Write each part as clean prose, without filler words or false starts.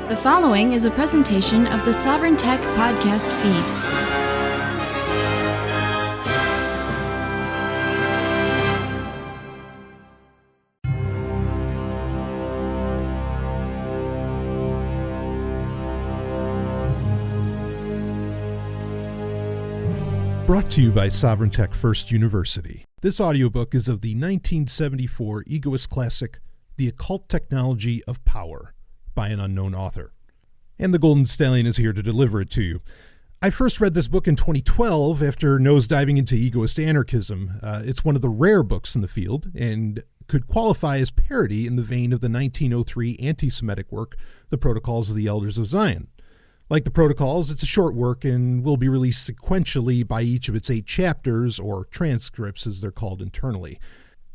The following is a presentation of the Sovryn Tech podcast feed. Brought to you by Sovryn Tech First University. This audiobook is of the 1974 egoist classic, The Occult Technology of Power, by an unknown author. And the Golden Stallion is here to deliver it to you. I first read this book in 2012 after nosediving into egoist anarchism. It's one of the rare books in the field and could qualify as parody in the vein of the 1903 anti-Semitic work, The Protocols of the Elders of Zion. Like the Protocols, it's a short work and will be released sequentially by each of its 8 chapters, or transcripts as they're called internally.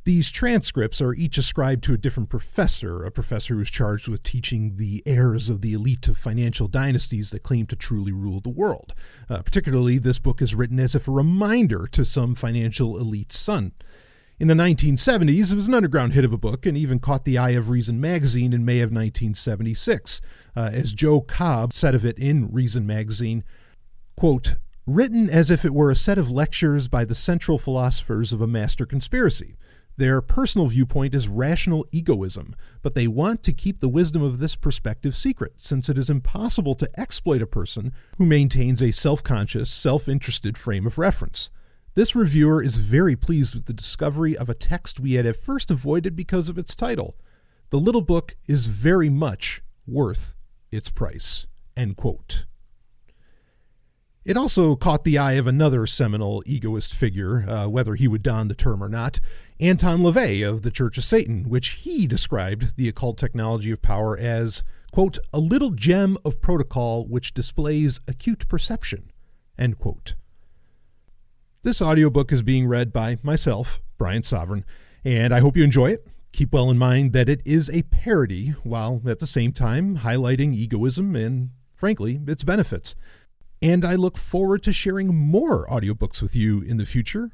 These transcripts are each ascribed to a different professor, a professor who's charged with teaching the heirs of the elite of financial dynasties that claim to truly rule the world. Particularly, this book is written as if a reminder to some financial elite's son. In the 1970s, it was an underground hit of a book and even caught the eye of Reason magazine in May of 1976. As Joe Cobb said of it in Reason magazine, quote, "Written as if it were a set of lectures by the central philosophers of a master conspiracy. Their personal viewpoint is rational egoism, but they want to keep the wisdom of this perspective secret, since it is impossible to exploit a person who maintains a self-conscious, self-interested frame of reference. This reviewer is very pleased with the discovery of a text we had at first avoided because of its title. The little book is very much worth its price." End quote. It also caught the eye of another seminal egoist figure, whether he would don the term or not, Anton LaVey of the Church of Satan, which he described the occult technology of power as, quote, "a little gem of protocol which displays acute perception," end quote. This audiobook is being read by myself, Brian Sovryn, and I hope you enjoy it. Keep well in mind that it is a parody, while at the same time highlighting egoism and, frankly, its benefits. And I look forward to sharing more audiobooks with you in the future,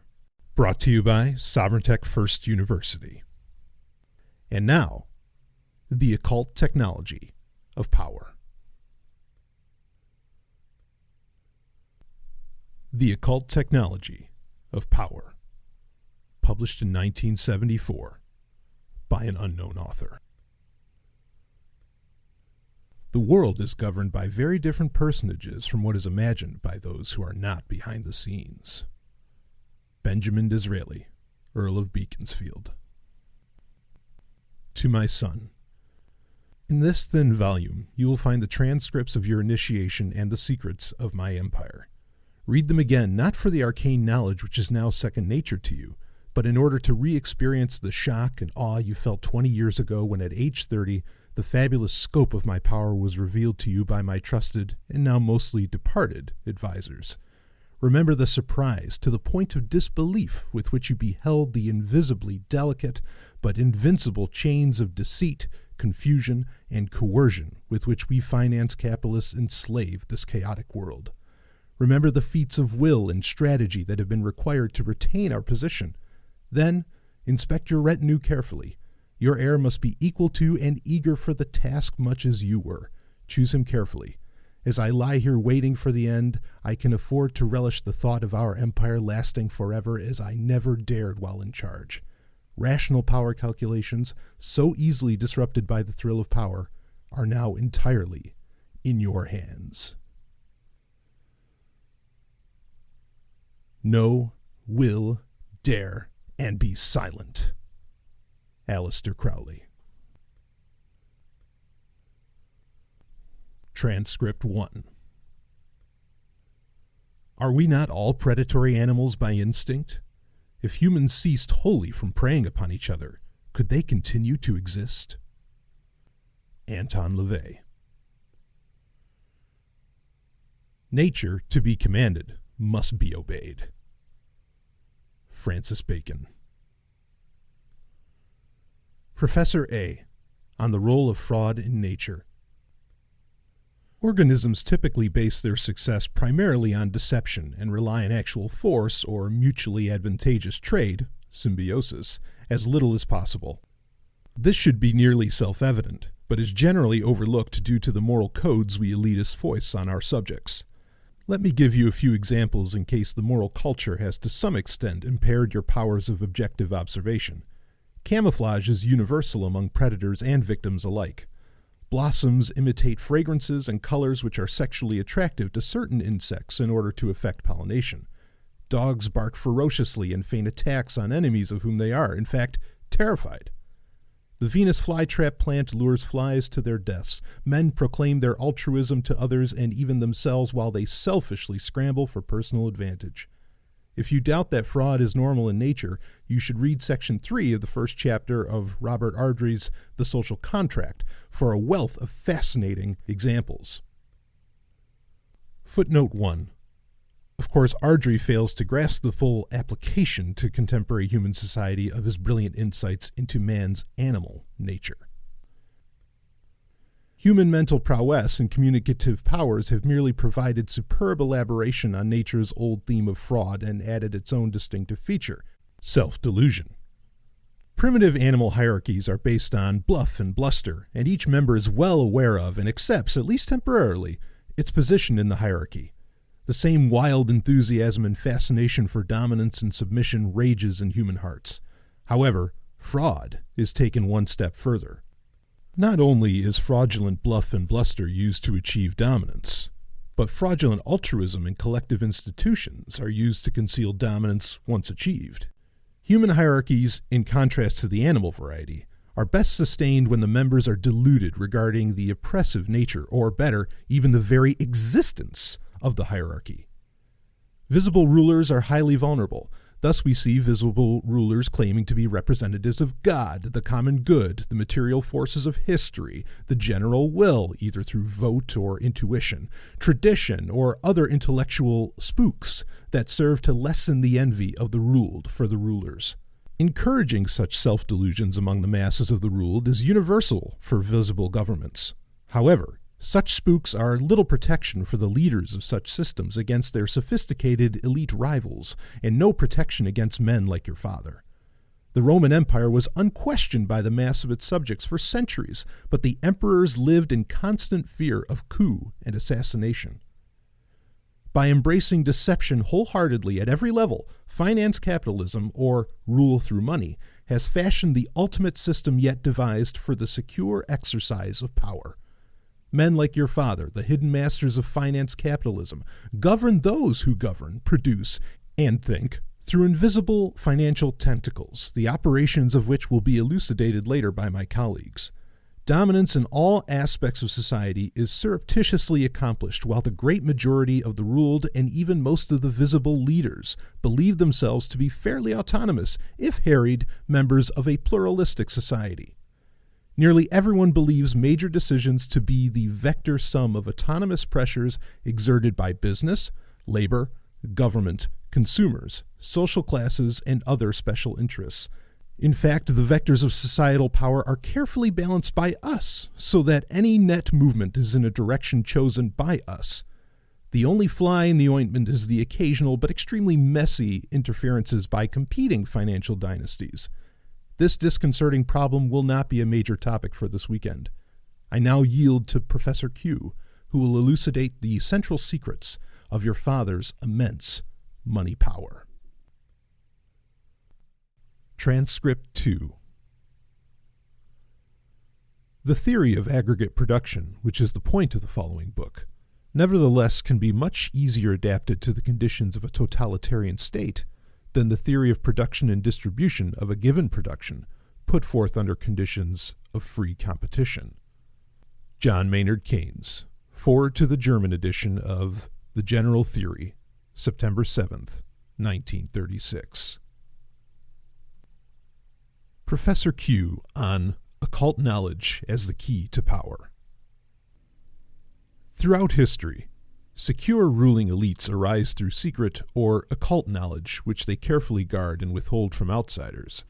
brought to you by Sovryn Tech First University. And now, The Occult Technology of Power. The Occult Technology of Power, published in 1974 by an unknown author. The world is governed by very different personages from what is imagined by those who are not behind the scenes. Benjamin Disraeli, Earl of Beaconsfield. To my son, in this thin volume you will find the transcripts of your initiation and the secrets of my empire. Read them again, not for the arcane knowledge which is now second nature to you, but in order to re-experience the shock and awe you felt 20 years ago when at age 30 the fabulous scope of my power was revealed to you by my trusted, and now mostly departed, advisors. Remember the surprise to the point of disbelief with which you beheld the invisibly delicate but invincible chains of deceit, confusion, and coercion with which we finance capitalists enslave this chaotic world. Remember the feats of will and strategy that have been required to retain our position. Then, inspect your retinue carefully. Your heir must be equal to and eager for the task much as you were. Choose him carefully. As I lie here waiting for the end, I can afford to relish the thought of our empire lasting forever as I never dared while in charge. Rational power calculations, so easily disrupted by the thrill of power, are now entirely in your hands. Know, will, dare, and be silent. Aleister Crowley. Transcript 1. Are we not all predatory animals by instinct? If humans ceased wholly from preying upon each other, could they continue to exist? Anton LaVey. Nature, to be commanded, must be obeyed. Francis Bacon. Professor A. On the role of fraud in nature. Organisms typically base their success primarily on deception and rely on actual force or mutually advantageous trade, symbiosis, as little as possible. This should be nearly self-evident. but is generally overlooked due to the moral codes we elitists voice on our subjects. Let me give you a few examples in case the moral culture has to some extent impaired your powers of objective observation. Camouflage is universal among predators and victims alike. Blossoms imitate fragrances and colors which are sexually attractive to certain insects in order to effect pollination. Dogs bark ferociously and feign attacks on enemies of whom they are, in fact, terrified. The Venus flytrap plant lures flies to their deaths. Men proclaim their altruism to others and even themselves while they selfishly scramble for personal advantage. If you doubt that fraud is normal in nature, you should read Section 3 of the first chapter of Robert Ardrey's The Social Contract for a wealth of fascinating examples. Footnote 1. Of course, Ardrey fails to grasp the full application to contemporary human society of his brilliant insights into man's animal nature. Human mental prowess and communicative powers have merely provided superb elaboration on nature's old theme of fraud and added its own distinctive feature, self-delusion. Primitive animal hierarchies are based on bluff and bluster, and each member is well aware of and accepts, at least temporarily, its position in the hierarchy. The same wild enthusiasm and fascination for dominance and submission rages in human hearts. However, fraud is taken one step further. Not only is fraudulent bluff and bluster used to achieve dominance, but fraudulent altruism in collective institutions are used to conceal dominance once achieved. Human hierarchies, in contrast to the animal variety, are best sustained when the members are deluded regarding the oppressive nature, or better, even the very existence of the hierarchy. Visible rulers are highly vulnerable. Thus we see visible rulers claiming to be representatives of God, the common good, the material forces of history, the general will, either through vote or intuition, tradition, or other intellectual spooks that serve to lessen the envy of the ruled for the rulers. Encouraging such self-delusions among the masses of the ruled is universal for visible governments. However, such spooks are little protection for the leaders of such systems against their sophisticated elite rivals, and no protection against men like your father. The Roman Empire was unquestioned by the mass of its subjects for centuries, but the emperors lived in constant fear of coup and assassination. By embracing deception wholeheartedly at every level, finance capitalism, or rule through money, has fashioned the ultimate system yet devised for the secure exercise of power. Men like your father, the hidden masters of finance capitalism, govern those who govern, produce, and think through invisible financial tentacles, the operations of which will be elucidated later by my colleagues. Dominance in all aspects of society is surreptitiously accomplished, while the great majority of the ruled and even most of the visible leaders believe themselves to be fairly autonomous, if harried, members of a pluralistic society. Nearly everyone believes major decisions to be the vector sum of autonomous pressures exerted by business, labor, government, consumers, social classes, and other special interests. In fact, the vectors of societal power are carefully balanced by us, so that any net movement is in a direction chosen by us. The only fly in the ointment is the occasional but extremely messy interferences by competing financial dynasties. This disconcerting problem will not be a major topic for this weekend. I now yield to Professor Q, who will elucidate the central secrets of your father's immense money power. Transcript 2. The theory of aggregate production, which is the point of the following book, nevertheless can be much easier adapted to the conditions of a totalitarian state than the theory of production and distribution of a given production put forth under conditions of free competition. John Maynard Keynes, forward to the German edition of The General Theory, September 7th, 1936. Professor Q on Occult Knowledge as the Key to Power. Throughout history, secure ruling elites arise through secret or occult knowledge which they carefully guard and withhold from outsiders.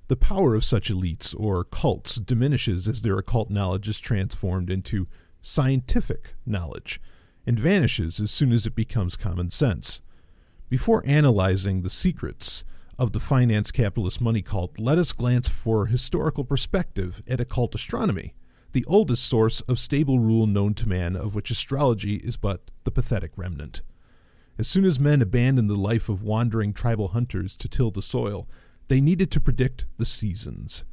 The power of such elites or cults diminishes as their occult knowledge is transformed into scientific knowledge and vanishes as soon as it becomes common sense. Before analyzing the secrets of the finance capitalist money cult, let us glance for historical perspective at occult astronomy, the oldest source of stable rule known to man, of which astrology is but the pathetic remnant. As soon as men abandoned the life of wandering tribal hunters to till the soil, they needed to predict the seasons.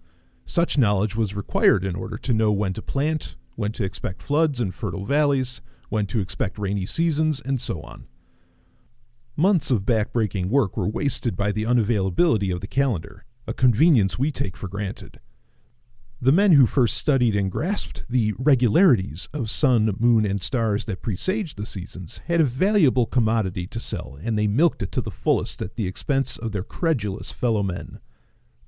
Such knowledge was required in order to know when to plant, when to expect floods and fertile valleys, when to expect rainy seasons, and so on. Months of back-breaking work were wasted by the unavailability of the calendar, a convenience we take for granted. The men who first studied and grasped the regularities of sun, moon, and stars that presaged the seasons had a valuable commodity to sell, and they milked it to the fullest at the expense of their credulous fellow men.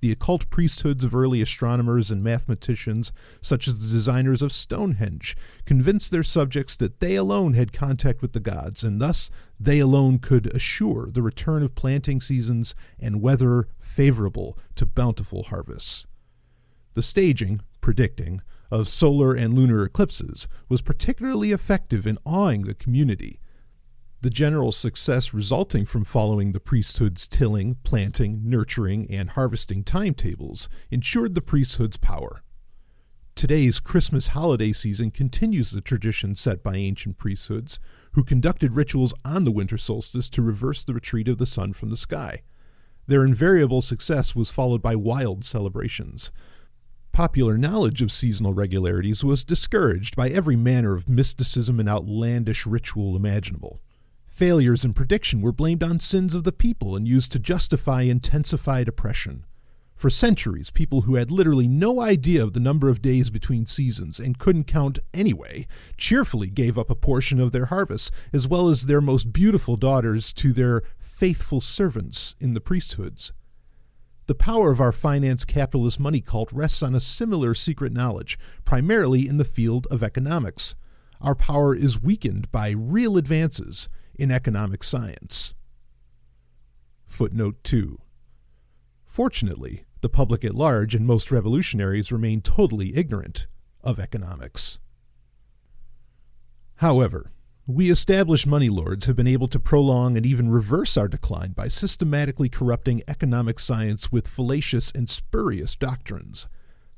The occult priesthoods of early astronomers and mathematicians, such as the designers of Stonehenge, convinced their subjects that they alone had contact with the gods, and thus they alone could assure the return of planting seasons and weather favorable to bountiful harvests. The staging, predicting, of solar and lunar eclipses was particularly effective in awing the community. The general success resulting from following the priesthood's tilling, planting, nurturing, and harvesting timetables ensured the priesthood's power. Today's Christmas holiday season continues the tradition set by ancient priesthoods, who conducted rituals on the winter solstice to reverse the retreat of the sun from the sky. Their invariable success was followed by wild celebrations. Popular knowledge of seasonal regularities was discouraged by every manner of mysticism and outlandish ritual imaginable. Failures in prediction were blamed on sins of the people and used to justify intensified oppression. For centuries, people who had literally no idea of the number of days between seasons and couldn't count anyway cheerfully gave up a portion of their harvests, as well as their most beautiful daughters, to their faithful servants in the priesthoods. The power of our finance capitalist money cult rests on a similar secret knowledge, primarily in the field of economics. Our power is weakened by real advances in economic science. Footnote 2. Fortunately, the public at large and most revolutionaries remain totally ignorant of economics. However, we established money lords have been able to prolong and even reverse our decline by systematically corrupting economic science with fallacious and spurious doctrines.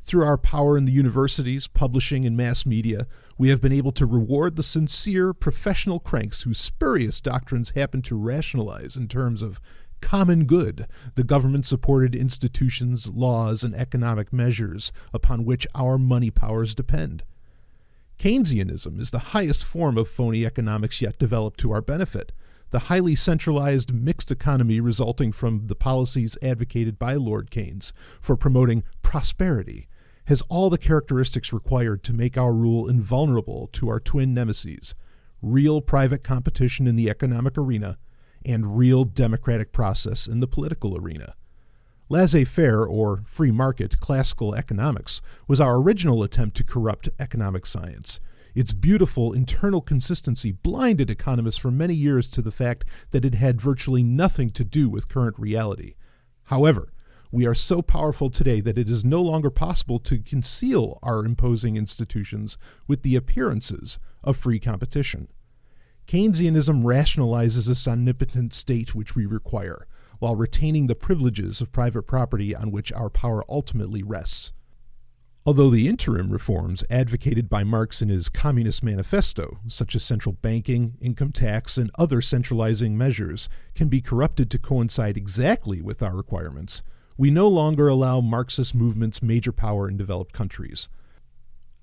Through our power in the universities, publishing, and mass media, we have been able to reward the sincere, professional cranks whose spurious doctrines happen to rationalize in terms of common good the government-supported institutions, laws, and economic measures upon which our money powers depend. Keynesianism is the highest form of phony economics yet developed to our benefit. The highly centralized mixed economy resulting from the policies advocated by Lord Keynes for promoting prosperity has all the characteristics required to make our rule invulnerable to our twin nemeses: real private competition in the economic arena and real democratic process in the political arena. Laissez-faire, or free market, classical economics was our original attempt to corrupt economic science. Its beautiful internal consistency blinded economists for many years to the fact that it had virtually nothing to do with current reality. However, we are so powerful today that it is no longer possible to conceal our imposing institutions with the appearances of free competition. Keynesianism rationalizes this omnipotent state which we require, while retaining the privileges of private property on which our power ultimately rests. Although the interim reforms advocated by Marx in his Communist Manifesto, such as central banking, income tax, and other centralizing measures, can be corrupted to coincide exactly with our requirements, we no longer allow Marxist movements major power in developed countries.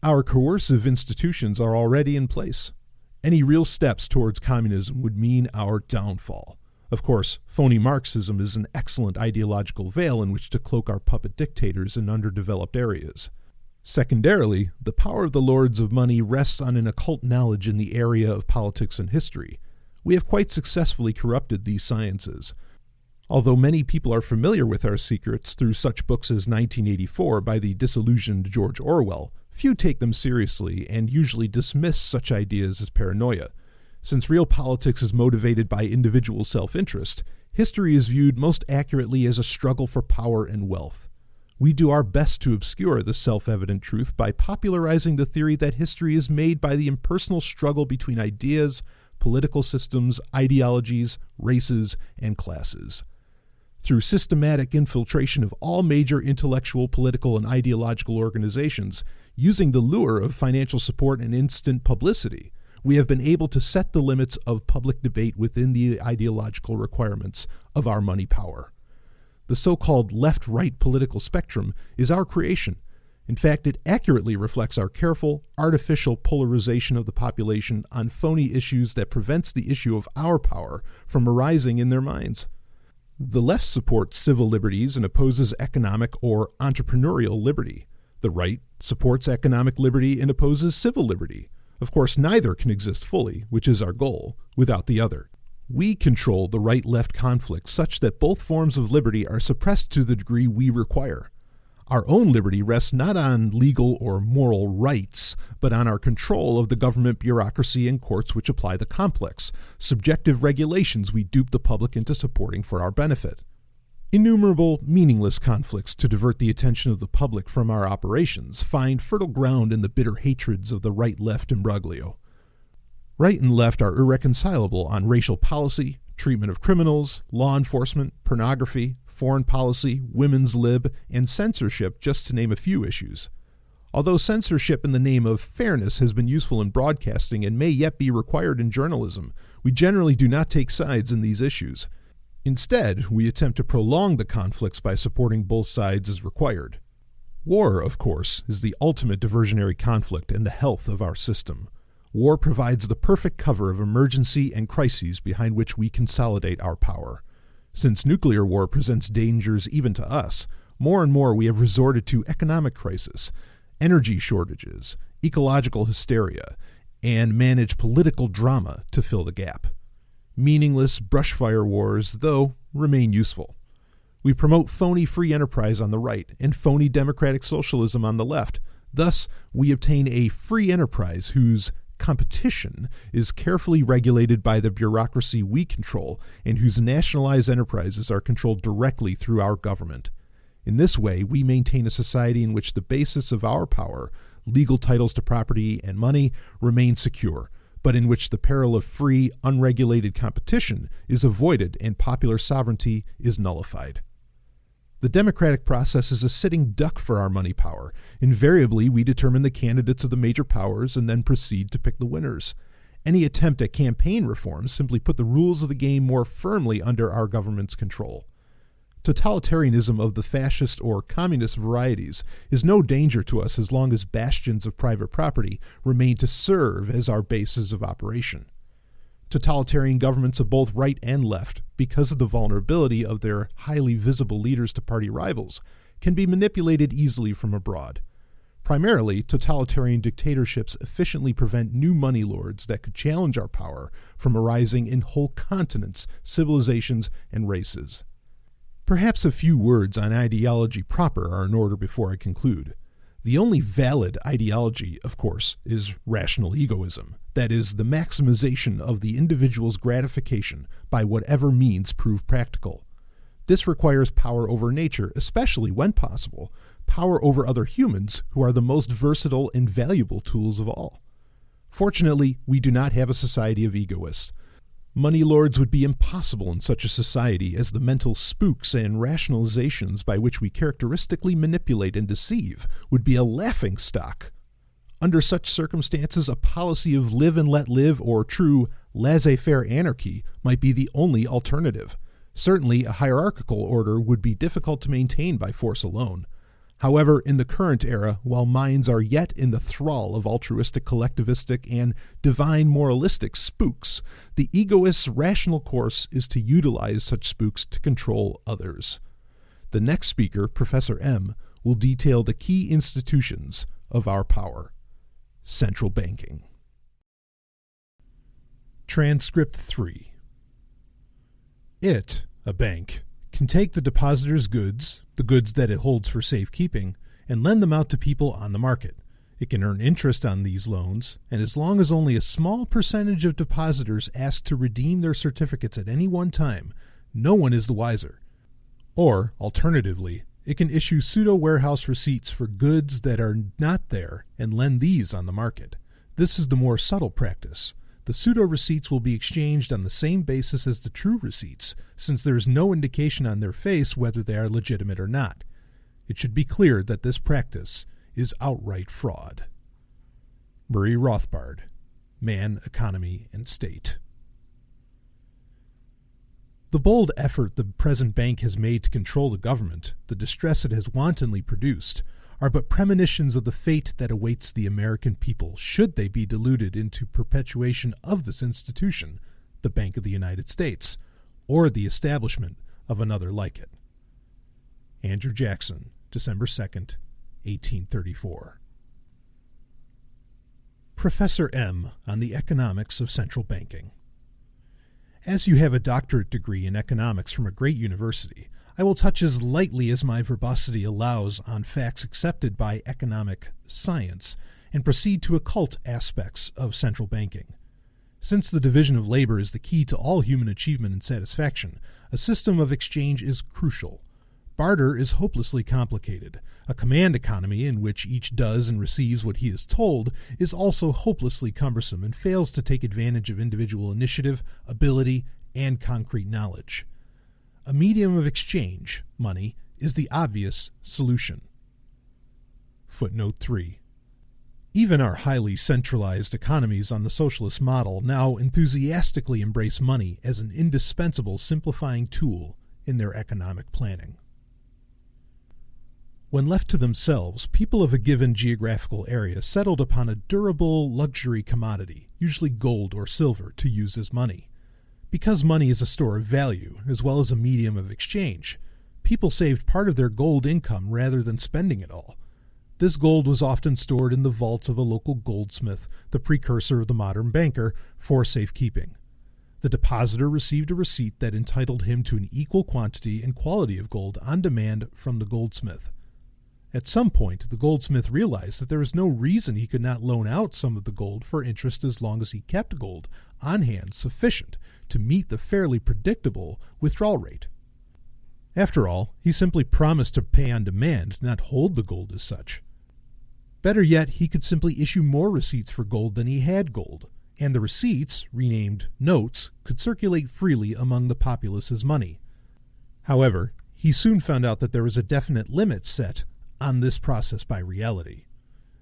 Our coercive institutions are already in place. Any real steps towards communism would mean our downfall. Of course, phony Marxism is an excellent ideological veil in which to cloak our puppet dictators in underdeveloped areas. Secondarily, the power of the lords of money rests on an occult knowledge in the area of politics and history. We have quite successfully corrupted these sciences. Although many people are familiar with our secrets through such books as 1984 by the disillusioned George Orwell, few take them seriously and usually dismiss such ideas as paranoia. Since real politics is motivated by individual self-interest, history is viewed most accurately as a struggle for power and wealth. We do our best to obscure the self-evident truth by popularizing the theory that history is made by the impersonal struggle between ideas, political systems, ideologies, races, and classes. Through systematic infiltration of all major intellectual, political, and ideological organizations, Using the lure of financial support and instant publicity, we have been able to set the limits of public debate within the ideological requirements of our money power. The so-called left-right political spectrum is our creation. In fact, it accurately reflects our careful, artificial polarization of the population on phony issues that prevents the issue of our power from arising in their minds. The left supports civil liberties and opposes economic or entrepreneurial liberty. The right supports economic liberty and opposes civil liberty. Of course, neither can exist fully, which is our goal, without the other. We control the right-left conflict such that both forms of liberty are suppressed to the degree we require. Our own liberty rests not on legal or moral rights, but on our control of the government bureaucracy and courts which apply the complex, subjective regulations we dupe the public into supporting for our benefit. Innumerable, meaningless conflicts to divert the attention of the public from our operations find fertile ground in the bitter hatreds of the right-left imbroglio. Right and left are irreconcilable on racial policy, treatment of criminals, law enforcement, pornography, foreign policy, women's lib, and censorship, just to name a few issues. Although censorship in the name of fairness has been useful in broadcasting and may yet be required in journalism, we generally do not take sides in these issues. Instead, we attempt to prolong the conflicts by supporting both sides as required. War, of course, is the ultimate diversionary conflict in the health of our system. War provides the perfect cover of emergency and crises behind which we consolidate our power. Since nuclear war presents dangers even to us, more and more we have resorted to economic crisis, energy shortages, ecological hysteria, and manage political drama to fill the gap. Meaningless brushfire wars, though, remain useful. We promote phony free enterprise on the right and phony democratic socialism on the left. Thus, we obtain a free enterprise whose competition is carefully regulated by the bureaucracy we control and whose nationalized enterprises are controlled directly through our government. In this way, we maintain a society in which the basis of our power, legal titles to property and money, remain secure, but in which the peril of free, unregulated competition is avoided and popular sovereignty is nullified. The democratic process is a sitting duck for our money power. Invariably, we determine the candidates of the major powers and then proceed to pick the winners. Any attempt at campaign reforms simply put the rules of the game more firmly under our government's control. Totalitarianism of the fascist or communist varieties is no danger to us as long as bastions of private property remain to serve as our bases of operation. Totalitarian governments of both right and left, because of the vulnerability of their highly visible leaders to party rivals, can be manipulated easily from abroad. Primarily, totalitarian dictatorships efficiently prevent new money lords that could challenge our power from arising in whole continents, civilizations, and races. Perhaps a few words on ideology proper are in order before I conclude. The only valid ideology, of course, is rational egoism, that is, the maximization of the individual's gratification by whatever means prove practical. This requires power over nature, especially, when possible, power over other humans who are the most versatile and valuable tools of all. Fortunately, we do not have a society of egoists. Money lords would be impossible in such a society, as the mental spooks and rationalizations by which we characteristically manipulate and deceive would be a laughingstock. Under such circumstances, a policy of live and let live or true laissez-faire anarchy might be the only alternative. Certainly, a hierarchical order would be difficult to maintain by force alone. However, in the current era, while minds are yet in the thrall of altruistic, collectivistic, and divine moralistic spooks, the egoist's rational course is to utilize such spooks to control others. The next speaker, Professor M., will detail the key institutions of our power. Central banking. Transcript 3. It, a bank, can take the depositor's goods, the goods that it holds for safekeeping, and lend them out to people on the market. It can earn interest on these loans, and as long as only a small percentage of depositors ask to redeem their certificates at any one time, no one is the wiser. Or, alternatively, it can issue pseudo-warehouse receipts for goods that are not there and lend these on the market. This is the more subtle practice. The pseudo-receipts will be exchanged on the same basis as the true receipts, since there is no indication on their face whether they are legitimate or not. It should be clear that this practice, is outright fraud. Murray Rothbard, Man, Economy, and State. The bold effort the present bank has made to control the government, the distress it has wantonly produced, are but premonitions of the fate that awaits the American people should they be deluded into perpetuation of this institution, the Bank of the United States, or the establishment of another like it. Andrew Jackson, December 2nd, 1834. Professor M. on the Economics of Central Banking. As you have a doctorate degree in economics from a great university, I will touch as lightly as my verbosity allows on facts accepted by economic science and proceed to occult aspects of central banking. Since the division of labor is the key to all human achievement and satisfaction, a system of exchange is crucial. Barter is hopelessly complicated. A command economy in which each does and receives what he is told is also hopelessly cumbersome and fails to take advantage of individual initiative, ability, and concrete knowledge. A medium of exchange, money, is the obvious solution. Footnote 3. Even our highly centralized economies on the socialist model now enthusiastically embrace money as an indispensable simplifying tool in their economic planning. When left to themselves, people of a given geographical area settled upon a durable luxury commodity, usually gold or silver, to use as money. Because money is a store of value, as well as a medium of exchange, people saved part of their gold income rather than spending it all. This gold was often stored in the vaults of a local goldsmith, the precursor of the modern banker, for safekeeping. The depositor received a receipt that entitled him to an equal quantity and quality of gold on demand from the goldsmith. At some point, the goldsmith realized that there was no reason he could not loan out some of the gold for interest as long as he kept gold on hand sufficient to meet the fairly predictable withdrawal rate. After all, he simply promised to pay on demand, not hold the gold as such. Better yet, he could simply issue more receipts for gold than he had gold, and the receipts, renamed notes, could circulate freely among the populace as money. However, he soon found out that there was a definite limit set on this process by reality.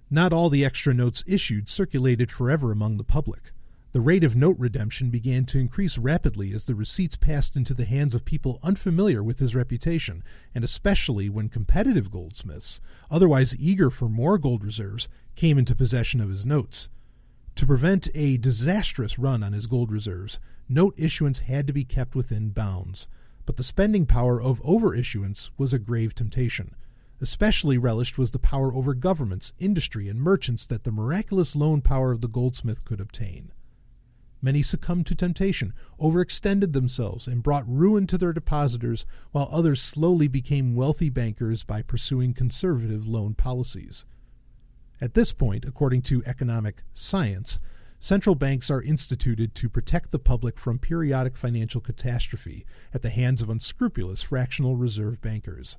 Not all the extra notes issued circulated forever among the public. The rate of note redemption began to increase rapidly as the receipts passed into the hands of people unfamiliar with his reputation, and especially when competitive goldsmiths, otherwise eager for more gold reserves, came into possession of his notes. To prevent a disastrous run on his gold reserves, note issuance had to be kept within bounds, but the spending power of overissuance was a grave temptation. Especially relished was the power over governments, industry, and merchants that the miraculous loan power of the goldsmith could obtain. Many succumbed to temptation, overextended themselves, and brought ruin to their depositors, while others slowly became wealthy bankers by pursuing conservative loan policies. At this point, according to economic science, central banks are instituted to protect the public from periodic financial catastrophe at the hands of unscrupulous fractional reserve bankers.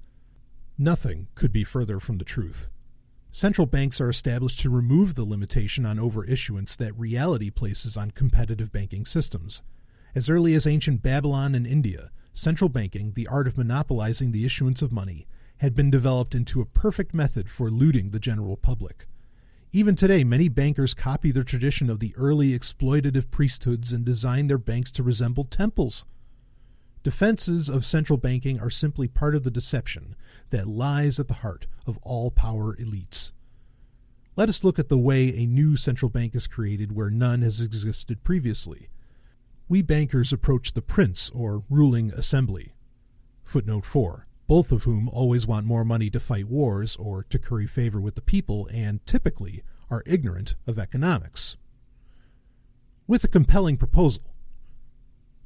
Nothing could be further from the truth. Central banks are established to remove the limitation on overissuance that reality places on competitive banking systems. As early as ancient Babylon and India, central banking, the art of monopolizing the issuance of money, had been developed into a perfect method for looting the general public. Even today, many bankers copy the tradition of the early exploitative priesthoods and design their banks to resemble temples. Defenses of central banking are simply part of the deception that lies at the heart of all power elites. Let us look at the way a new central bank is created where none has existed previously. We bankers approach the prince, or ruling assembly. Footnote 4, both of whom always want more money to fight wars or to curry favor with the people and typically are ignorant of economics. With a compelling proposal.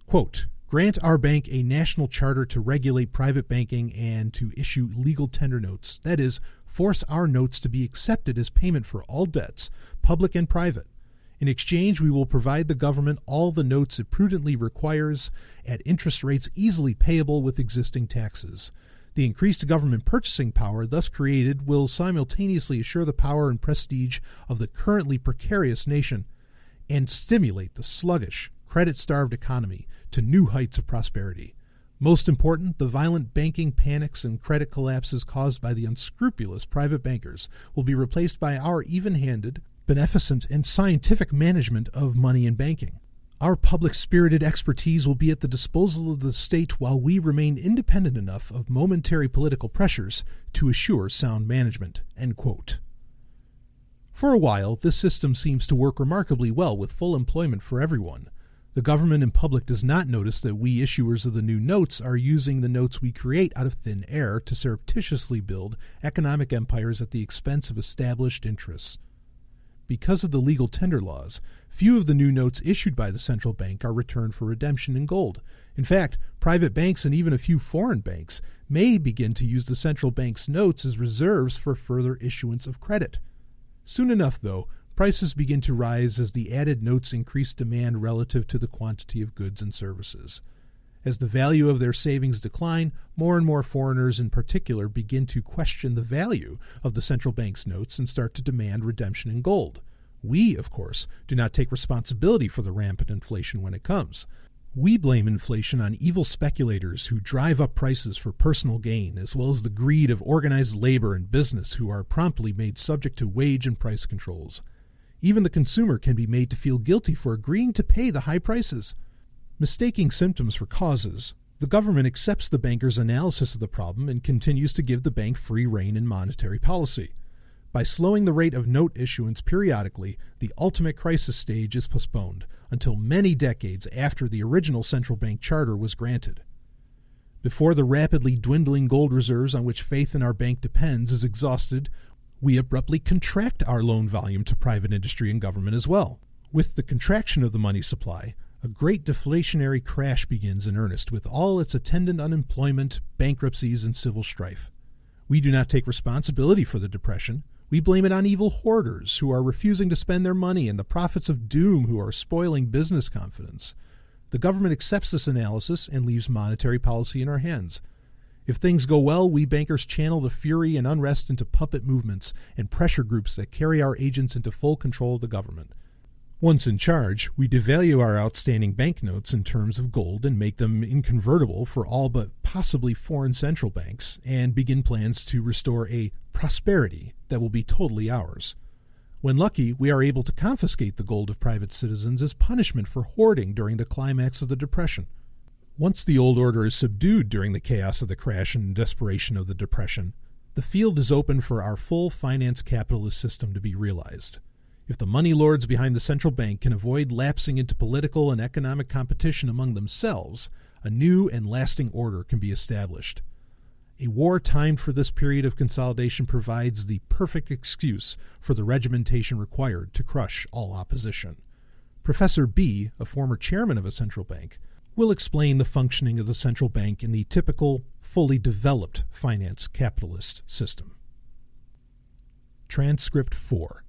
Quote, grant our bank a national charter to regulate private banking and to issue legal tender notes, that is, force our notes to be accepted as payment for all debts, public and private. In exchange, we will provide the government all the notes it prudently requires at interest rates easily payable with existing taxes. The increased government purchasing power thus created will simultaneously assure the power and prestige of the currently precarious nation and stimulate the sluggish, credit-starved economy to new heights of prosperity. Most important, the violent banking panics and credit collapses caused by the unscrupulous private bankers will be replaced by our even-handed, beneficent, and scientific management of money and banking. Our public-spirited expertise will be at the disposal of the state while we remain independent enough of momentary political pressures to assure sound management." End quote. For a while, this system seems to work remarkably well with full employment for everyone. The government and public does not notice that we issuers of the new notes are using the notes we create out of thin air to surreptitiously build economic empires at the expense of established interests. Because of the legal tender laws, few of the new notes issued by the central bank are returned for redemption in gold. In fact, private banks and even a few foreign banks may begin to use the central bank's notes as reserves for further issuance of credit. Soon enough, though, prices begin to rise as the added notes increase demand relative to the quantity of goods and services. As the value of their savings decline, more and more foreigners in particular begin to question the value of the central bank's notes and start to demand redemption in gold. We, of course, do not take responsibility for the rampant inflation when it comes. We blame inflation on evil speculators who drive up prices for personal gain, as well as the greed of organized labor and business who are promptly made subject to wage and price controls. Even the consumer can be made to feel guilty for agreeing to pay the high prices. Mistaking symptoms for causes, the government accepts the banker's analysis of the problem and continues to give the bank free rein in monetary policy. By slowing the rate of note issuance periodically, the ultimate crisis stage is postponed until many decades after the original central bank charter was granted. Before the rapidly dwindling gold reserves on which faith in our bank depends is exhausted, we abruptly contract our loan volume to private industry and government as well. With the contraction of the money supply, a great deflationary crash begins in earnest with all its attendant unemployment, bankruptcies, and civil strife. We do not take responsibility for the depression. We blame it on evil hoarders who are refusing to spend their money and the prophets of doom who are spoiling business confidence. The government accepts this analysis and leaves monetary policy in our hands. If things go well, we bankers channel the fury and unrest into puppet movements and pressure groups that carry our agents into full control of the government. Once in charge, we devalue our outstanding banknotes in terms of gold and make them inconvertible for all but possibly foreign central banks, and begin plans to restore a prosperity that will be totally ours. When lucky, we are able to confiscate the gold of private citizens as punishment for hoarding during the climax of the Depression. Once the old order is subdued during the chaos of the crash and desperation of the Depression, the field is open for our full finance capitalist system to be realized. If the money lords behind the central bank can avoid lapsing into political and economic competition among themselves, a new and lasting order can be established. A war timed for this period of consolidation provides the perfect excuse for the regimentation required to crush all opposition. Professor B, a former chairman of a central bank, will explain the functioning of the central bank in the typical, fully developed finance capitalist system. Transcript 4.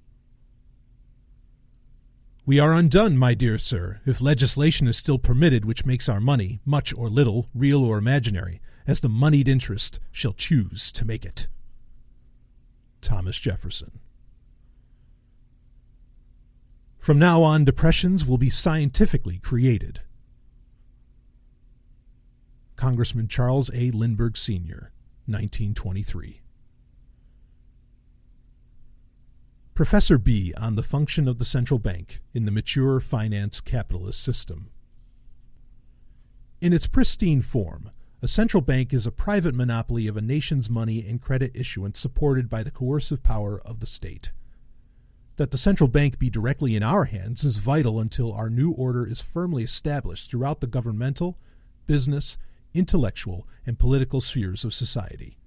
We are undone, my dear sir, if legislation is still permitted which makes our money, much or little, real or imaginary, as the moneyed interest shall choose to make it. Thomas Jefferson. From now on, depressions will be scientifically created. Congressman Charles A. Lindbergh, Sr., 1923. Professor B on the function of the central bank in the mature finance capitalist system. In its pristine form, a central bank is a private monopoly of a nation's money and credit issuance supported by the coercive power of the state. That the central bank be directly in our hands is vital until our new order is firmly established throughout the governmental, business, intellectual, and political spheres of society.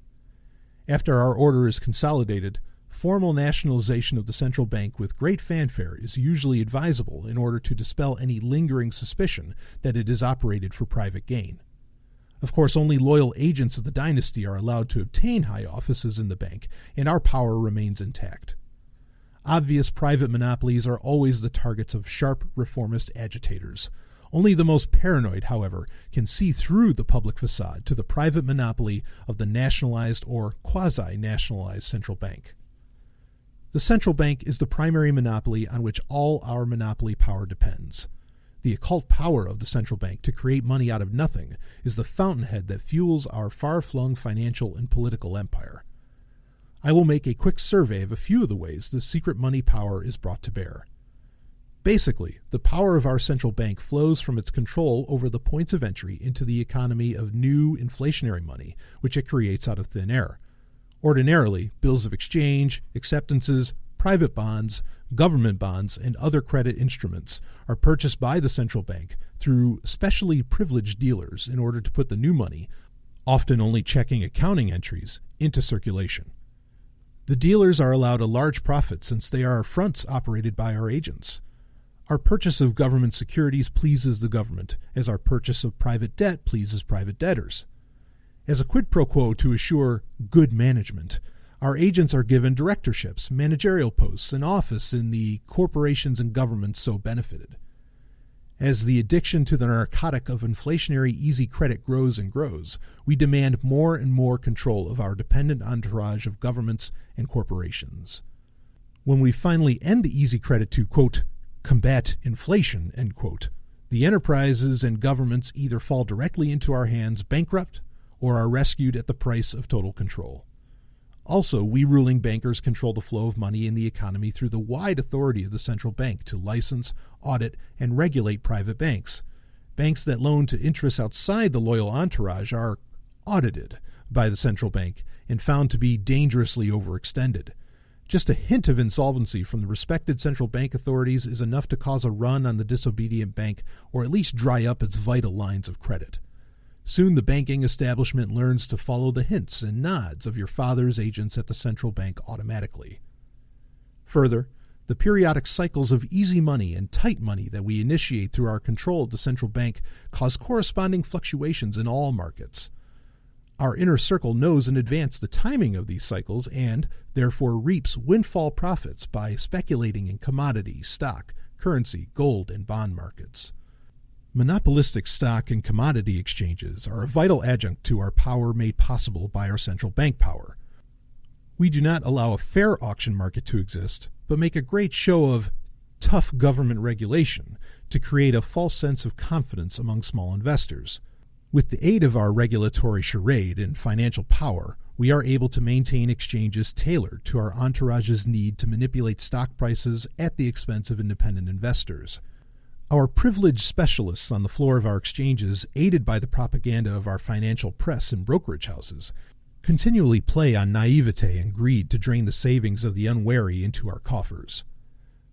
After our order is consolidated, formal nationalization of the central bank with great fanfare is usually advisable in order to dispel any lingering suspicion that it is operated for private gain. Of course, only loyal agents of the dynasty are allowed to obtain high offices in the bank, and our power remains intact. Obvious private monopolies are always the targets of sharp reformist agitators. Only the most paranoid, however, can see through the public facade to the private monopoly of the nationalized or quasi-nationalized central bank. The central bank is the primary monopoly on which all our monopoly power depends. The occult power of the central bank to create money out of nothing is the fountainhead that fuels our far-flung financial and political empire. I will make a quick survey of a few of the ways this secret money power is brought to bear. Basically, the power of our central bank flows from its control over the points of entry into the economy of new inflationary money, which it creates out of thin air. Ordinarily, bills of exchange, acceptances, private bonds, government bonds, and other credit instruments are purchased by the central bank through specially privileged dealers in order to put the new money, often only checking accounting entries, into circulation. The dealers are allowed a large profit since they are fronts operated by our agents. Our purchase of government securities pleases the government, as our purchase of private debt pleases private debtors. As a quid pro quo to assure good management, our agents are given directorships, managerial posts, and office in the corporations and governments so benefited. As the addiction to the narcotic of inflationary easy credit grows and grows, we demand more and more control of our dependent entourage of governments and corporations. When we finally end the easy credit to, quote, combat inflation, end quote, the enterprises and governments either fall directly into our hands bankrupt or are rescued at the price of total control. Also, we ruling bankers control the flow of money in the economy through the wide authority of the central bank to license, audit, and regulate private banks. Banks that loan to interests outside the loyal entourage are audited by the central bank and found to be dangerously overextended. Just a hint of insolvency from the respected central bank authorities is enough to cause a run on the disobedient bank or at least dry up its vital lines of credit. Soon the banking establishment learns to follow the hints and nods of your father's agents at the central bank automatically. Further, the periodic cycles of easy money and tight money that we initiate through our control of the central bank cause corresponding fluctuations in all markets. Our inner circle knows in advance the timing of these cycles and, therefore, reaps windfall profits by speculating in commodity, stock, currency, gold, and bond markets. Monopolistic stock and commodity exchanges are a vital adjunct to our power made possible by our central bank power. We do not allow a fair auction market to exist, but make a great show of tough government regulation to create a false sense of confidence among small investors. With the aid of our regulatory charade and financial power, we are able to maintain exchanges tailored to our entourage's need to manipulate stock prices at the expense of independent investors. Our privileged specialists on the floor of our exchanges, aided by the propaganda of our financial press and brokerage houses, continually play on naivete and greed to drain the savings of the unwary into our coffers.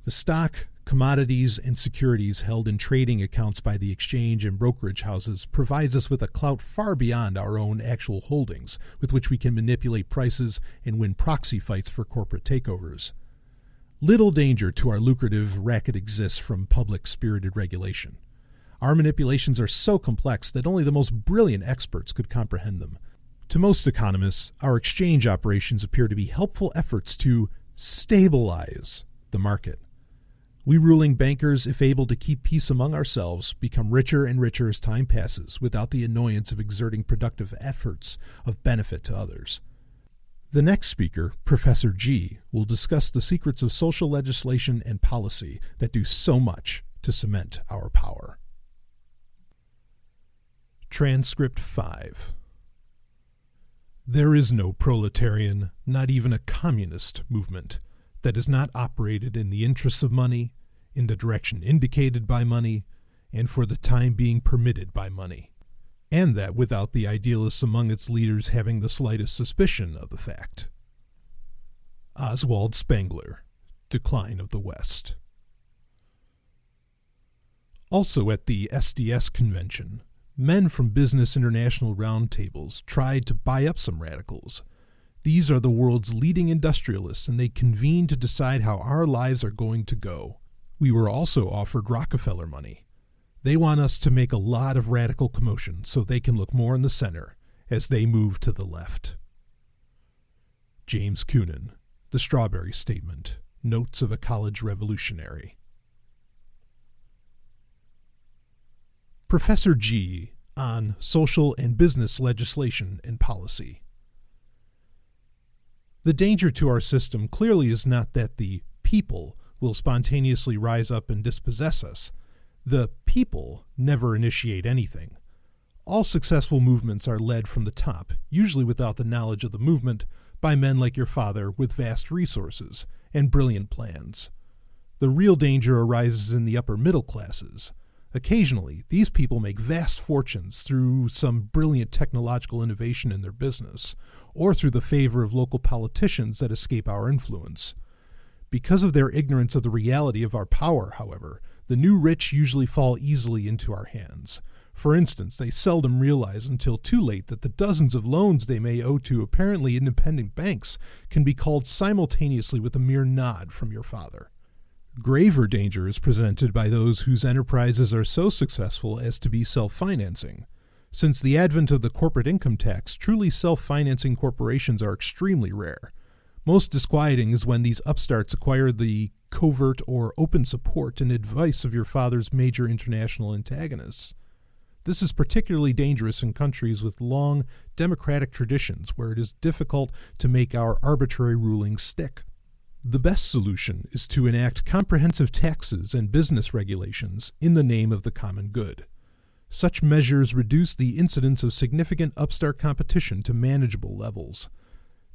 The stock, commodities, and securities held in trading accounts by the exchange and brokerage houses provides us with a clout far beyond our own actual holdings, with which we can manipulate prices and win proxy fights for corporate takeovers. Little danger to our lucrative racket exists from public-spirited regulation. Our manipulations are so complex that only the most brilliant experts could comprehend them. To most economists, our exchange operations appear to be helpful efforts to stabilize the market. We ruling bankers, if able to keep peace among ourselves, become richer and richer as time passes without the annoyance of exerting productive efforts of benefit to others. The next speaker, Professor G, will discuss the secrets of social legislation and policy that do so much to cement our power. Transcript 5. There is no proletarian, not even a communist movement, that is not operated in the interests of money, in the direction indicated by money, and for the time being permitted by money, and that without the idealists among its leaders having the slightest suspicion of the fact. Oswald Spengler, Decline of the West. Also at the SDS convention, men from Business International roundtables tried to buy up some radicals. These are the world's leading industrialists, and they convened to decide how our lives are going to go. We were also offered Rockefeller money. They want us to make a lot of radical commotion so they can look more in the center as they move to the left. James Coonan, The Strawberry Statement, Notes of a College Revolutionary. Professor G on Social and Business Legislation and Policy. The danger to our system clearly is not that the people will spontaneously rise up and dispossess us. The people never initiate anything. All successful movements are led from the top, usually without the knowledge of the movement, by men like your father with vast resources and brilliant plans. The real danger arises in the upper middle classes. Occasionally, these people make vast fortunes through some brilliant technological innovation in their business, or through the favor of local politicians that escape our influence. Because of their ignorance of the reality of our power, however, the new rich usually fall easily into our hands. For instance, they seldom realize until too late that the dozens of loans they may owe to apparently independent banks can be called simultaneously with a mere nod from your father. Graver danger is presented by those whose enterprises are so successful as to be self-financing. Since the advent of the corporate income tax, truly self-financing corporations are extremely rare. Most disquieting is when these upstarts acquire the covert or open support and advice of your father's major international antagonists. This is particularly dangerous in countries with long democratic traditions where it is difficult to make our arbitrary rulings stick. The best solution is to enact comprehensive taxes and business regulations in the name of the common good. Such measures reduce the incidence of significant upstart competition to manageable levels.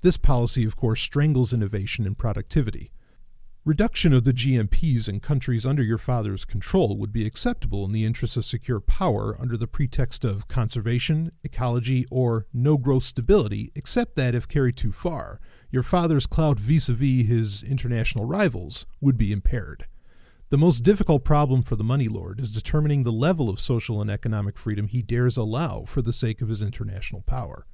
This policy, of course, strangles innovation and productivity. Reduction of the GMPs in countries under your father's control would be acceptable in the interest of secure power under the pretext of conservation, ecology, or no-growth stability, except that if carried too far, your father's clout vis-a-vis his international rivals would be impaired. The most difficult problem for the money lord is determining the level of social and economic freedom he dares allow for the sake of his international power.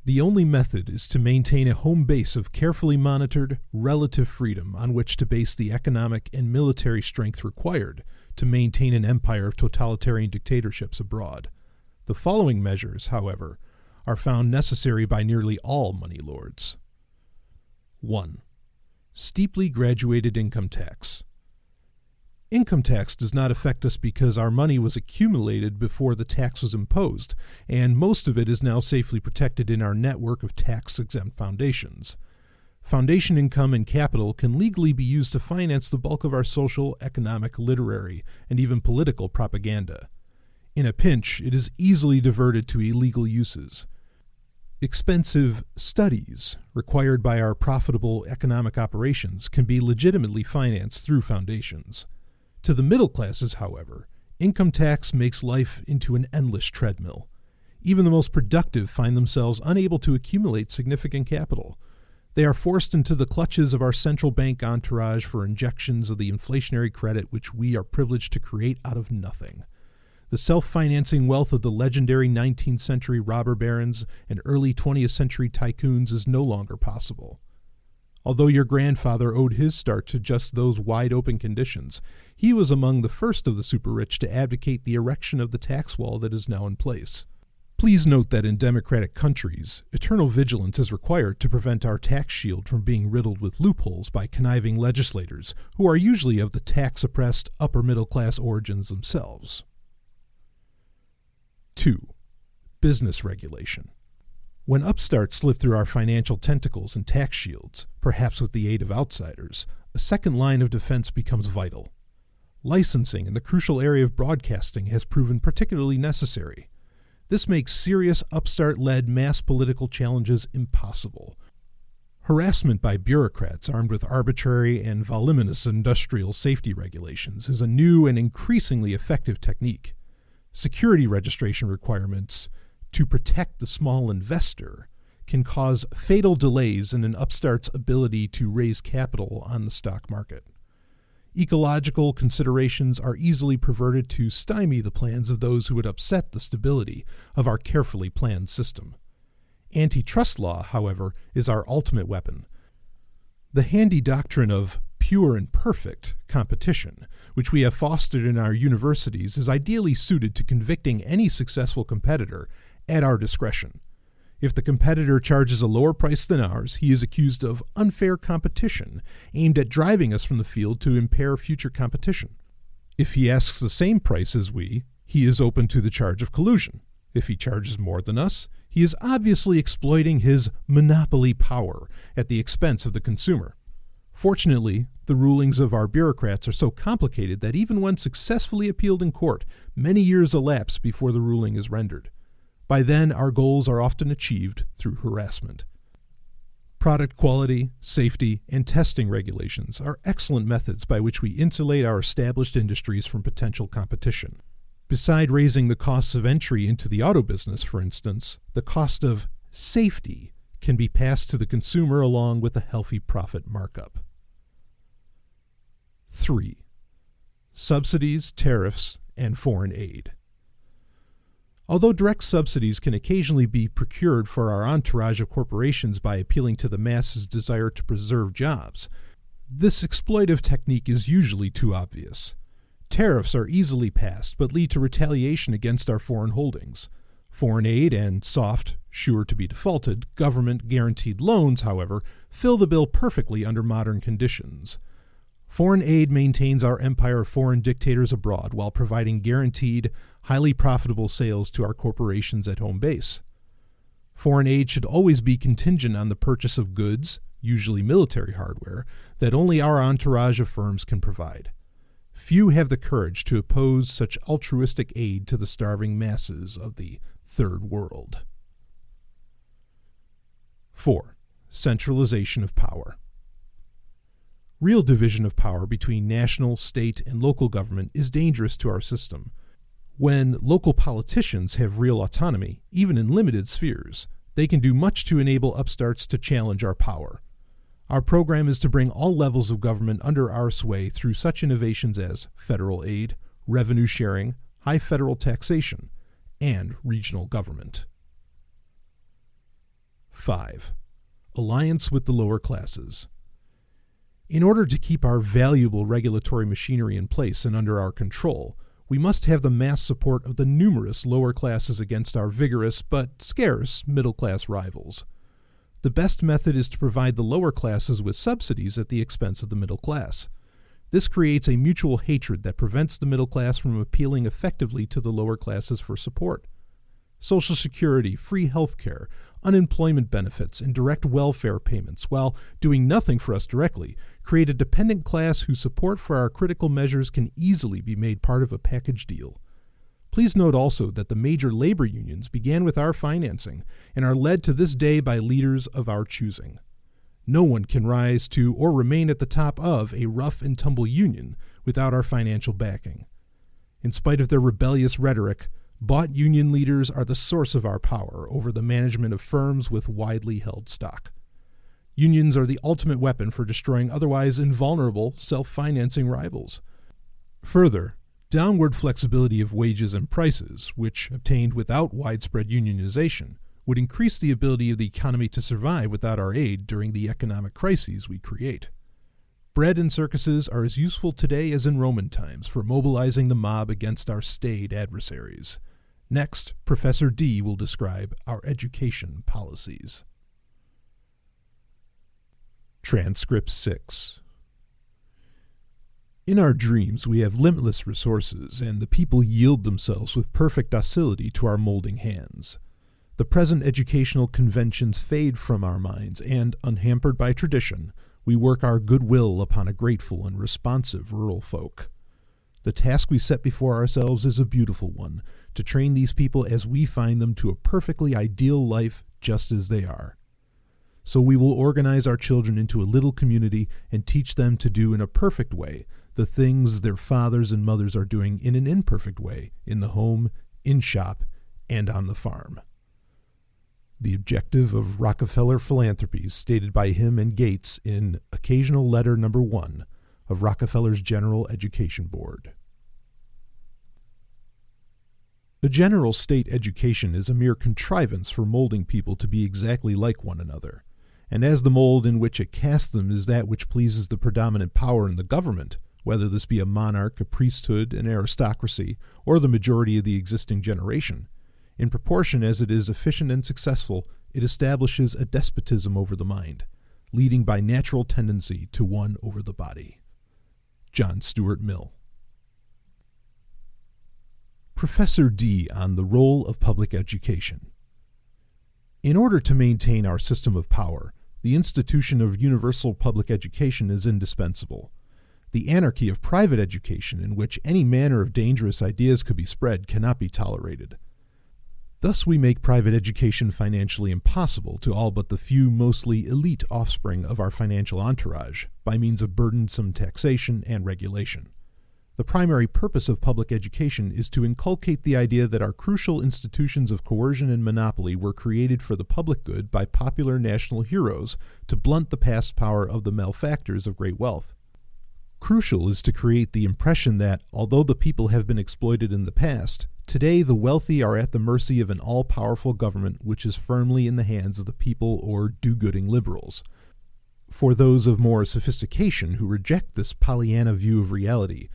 The only method is to maintain a home base of carefully monitored, relative freedom on which to base the economic and military strength required to maintain an empire of totalitarian dictatorships abroad. The following measures, however, are found necessary by nearly all money lords. 1. Steeply graduated income tax. Income tax does not affect us because our money was accumulated before the tax was imposed, and most of it is now safely protected in our network of tax-exempt foundations. Foundation income and capital can legally be used to finance the bulk of our social, economic, literary, and even political propaganda. In a pinch, it is easily diverted to illegal uses. Expensive studies required by our profitable economic operations can be legitimately financed through foundations. To the middle classes, however, income tax makes life into an endless treadmill. Even the most productive find themselves unable to accumulate significant capital. They are forced into the clutches of our central bank entourage for injections of the inflationary credit which we are privileged to create out of nothing. The self-financing wealth of the legendary 19th century robber barons and early 20th century tycoons is no longer possible. Although your grandfather owed his start to just those wide-open conditions, he was among the first of the super-rich to advocate the erection of the tax wall that is now in place. Please note that in democratic countries, eternal vigilance is required to prevent our tax shield from being riddled with loopholes by conniving legislators, who are usually of the tax-oppressed upper-middle-class origins themselves. 2. Business regulation. When upstarts slip through our financial tentacles and tax shields, perhaps with the aid of outsiders, a second line of defense becomes vital. Licensing in the crucial area of broadcasting has proven particularly necessary. This makes serious upstart-led mass political challenges impossible. Harassment by bureaucrats armed with arbitrary and voluminous industrial safety regulations is a new and increasingly effective technique. Security registration requirements to protect the small investor can cause fatal delays in an upstart's ability to raise capital on the stock market. Ecological considerations are easily perverted to stymie the plans of those who would upset the stability of our carefully planned system. Antitrust law, however, is our ultimate weapon. The handy doctrine of pure and perfect competition, which we have fostered in our universities, is ideally suited to convicting any successful competitor at our discretion. If the competitor charges a lower price than ours, he is accused of unfair competition, aimed at driving us from the field to impair future competition. If he asks the same price as we, he is open to the charge of collusion. If he charges more than us, he is obviously exploiting his monopoly power at the expense of the consumer. Fortunately, the rulings of our bureaucrats are so complicated that even when successfully appealed in court, many years elapse before the ruling is rendered. By then, our goals are often achieved through harassment. Product quality, safety, and testing regulations are excellent methods by which we insulate our established industries from potential competition. Beside raising the costs of entry into the auto business, for instance, the cost of safety can be passed to the consumer along with a healthy profit markup. 3. Subsidies, tariffs, and foreign aid. Although direct subsidies can occasionally be procured for our entourage of corporations by appealing to the masses' desire to preserve jobs, this exploitive technique is usually too obvious. Tariffs are easily passed but lead to retaliation against our foreign holdings. Foreign aid and soft, sure-to-be-defaulted, government-guaranteed loans, however, fill the bill perfectly under modern conditions. Foreign aid maintains our empire of foreign dictators abroad while providing guaranteed, highly profitable sales to our corporations at home base. Foreign aid should always be contingent on the purchase of goods, usually military hardware, that only our entourage of firms can provide. Few have the courage to oppose such altruistic aid to the starving masses of the Third World. 4. Centralization of power. Real division of power between national, state, and local government is dangerous to our system. When local politicians have real autonomy, even in limited spheres, they can do much to enable upstarts to challenge our power. Our program is to bring all levels of government under our sway through such innovations as federal aid, revenue sharing, high federal taxation, and regional government. 5. Alliance with the lower classes. In order to keep our valuable regulatory machinery in place and under our control, we must have the mass support of the numerous lower classes against our vigorous but scarce middle-class rivals. The best method is to provide the lower classes with subsidies at the expense of the middle class. This creates a mutual hatred that prevents the middle class from appealing effectively to the lower classes for support. Social Security, free health care, unemployment benefits, and direct welfare payments, while doing nothing for us directly, create a dependent class whose support for our critical measures can easily be made part of a package deal. Please note also that the major labor unions began with our financing and are led to this day by leaders of our choosing. No one can rise to or remain at the top of a rough-and-tumble union without our financial backing. In spite of their rebellious rhetoric, bought union leaders are the source of our power over the management of firms with widely held stock. Unions are the ultimate weapon for destroying otherwise invulnerable, self-financing rivals. Further, downward flexibility of wages and prices, which obtained without widespread unionization, would increase the ability of the economy to survive without our aid during the economic crises we create. Bread and circuses are as useful today as in Roman times for mobilizing the mob against our staid adversaries. Next, Professor D will describe our education policies. Transcript 6. In our dreams, we have limitless resources, and the people yield themselves with perfect docility to our molding hands. The present educational conventions fade from our minds, and, unhampered by tradition, we work our goodwill upon a grateful and responsive rural folk. The task we set before ourselves is a beautiful one, to train these people as we find them to a perfectly ideal life just as they are. So we will organize our children into a little community and teach them to do in a perfect way the things their fathers and mothers are doing in an imperfect way in the home, in shop, and on the farm. The objective of Rockefeller Philanthropies stated by him and Gates in Occasional Letter No. 1 of Rockefeller's General Education Board. A general state education is a mere contrivance for molding people to be exactly like one another, and as the mold in which it casts them is that which pleases the predominant power in the government, whether this be a monarch, a priesthood, an aristocracy, or the majority of the existing generation, in proportion as it is efficient and successful, it establishes a despotism over the mind, leading by natural tendency to one over the body. John Stuart Mill. Professor D on the role of public education. In order to maintain our system of power, the the institution of universal public education is indispensable. The anarchy of private education, in which any manner of dangerous ideas could be spread, cannot be tolerated. Thus we make private education financially impossible to all but the few mostly elite offspring of our financial entourage, by means of burdensome taxation and regulation. The primary purpose of public education is to inculcate the idea that our crucial institutions of coercion and monopoly were created for the public good by popular national heroes to blunt the past power of the malefactors of great wealth. Crucial is to create the impression that, although the people have been exploited in the past, today the wealthy are at the mercy of an all-powerful government which is firmly in the hands of the people or do-gooding liberals. For those of more sophistication who reject this Pollyanna view of reality,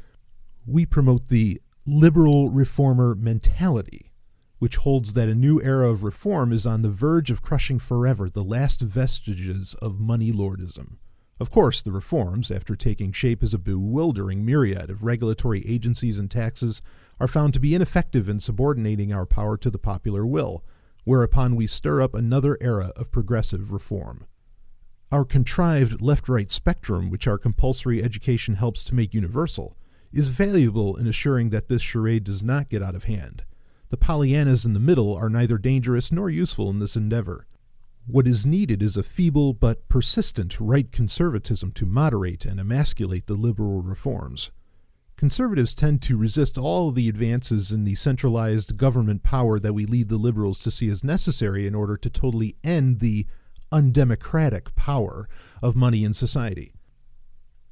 we promote the liberal reformer mentality, which holds that a new era of reform is on the verge of crushing forever the last vestiges of money lordism. Of course, the reforms, after taking shape as a bewildering myriad of regulatory agencies and taxes, are found to be ineffective in subordinating our power to the popular will, whereupon we stir up another era of progressive reform. Our contrived left-right spectrum, which our compulsory education helps to make universal, is valuable in assuring that this charade does not get out of hand. The Pollyannas in the middle are neither dangerous nor useful in this endeavor. What is needed is a feeble but persistent right conservatism to moderate and emasculate the liberal reforms. Conservatives tend to resist all of the advances in the centralized government power that we lead the liberals to see as necessary in order to totally end the undemocratic power of money in society.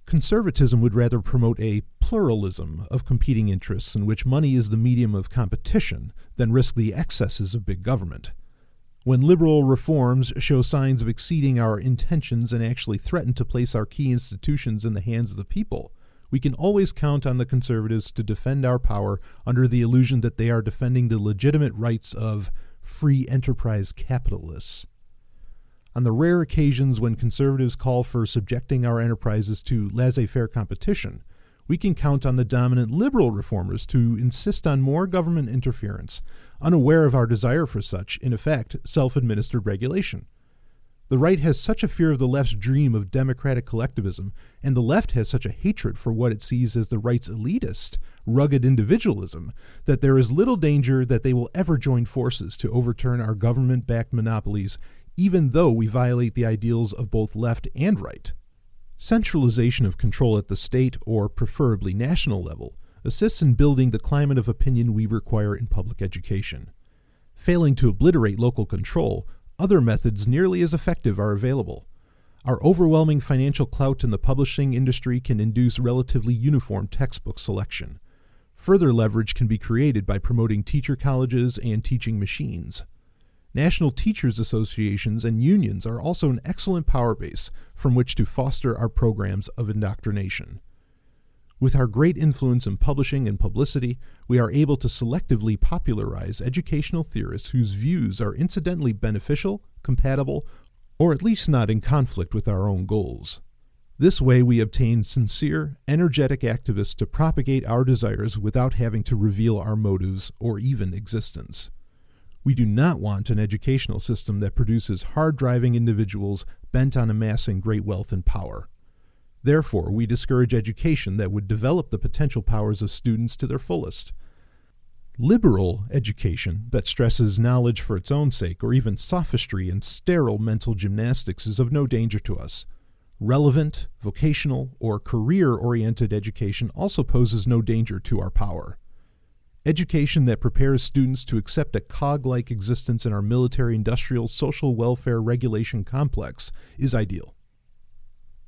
Conservatism would rather promote a pluralism of competing interests in which money is the medium of competition than risk the excesses of big government. When liberal reforms show signs of exceeding our intentions and actually threaten to place our key institutions in the hands of the people, we can always count on the conservatives to defend our power under the illusion that they are defending the legitimate rights of free enterprise capitalists. On the rare occasions when conservatives call for subjecting our enterprises to laissez-faire competition, we can count on the dominant liberal reformers to insist on more government interference, unaware of our desire for such, in effect, self-administered regulation. The right has such a fear of the left's dream of democratic collectivism, and the left has such a hatred for what it sees as the right's elitist, rugged individualism, that there is little danger that they will ever join forces to overturn our government-backed monopolies, even though we violate the ideals of both left and right. Centralization of control at the state, or preferably national level, assists in building the climate of opinion we require in public education. Failing to obliterate local control, other methods nearly as effective are available. Our overwhelming financial clout in the publishing industry can induce relatively uniform textbook selection. Further leverage can be created by promoting teacher colleges and teaching machines. National teachers' associations and unions are also an excellent power base from which to foster our programs of indoctrination. With our great influence in publishing and publicity, we are able to selectively popularize educational theorists whose views are incidentally beneficial, compatible, or at least not in conflict with our own goals. This way we obtain sincere, energetic activists to propagate our desires without having to reveal our motives or even existence. We do not want an educational system that produces hard-driving individuals bent on amassing great wealth and power. Therefore, we discourage education that would develop the potential powers of students to their fullest. Liberal education that stresses knowledge for its own sake, or even sophistry and sterile mental gymnastics, is of no danger to us. Relevant, vocational, or career-oriented education also poses no danger to our power. Education that prepares students to accept a cog-like existence in our military-industrial social welfare regulation complex is ideal.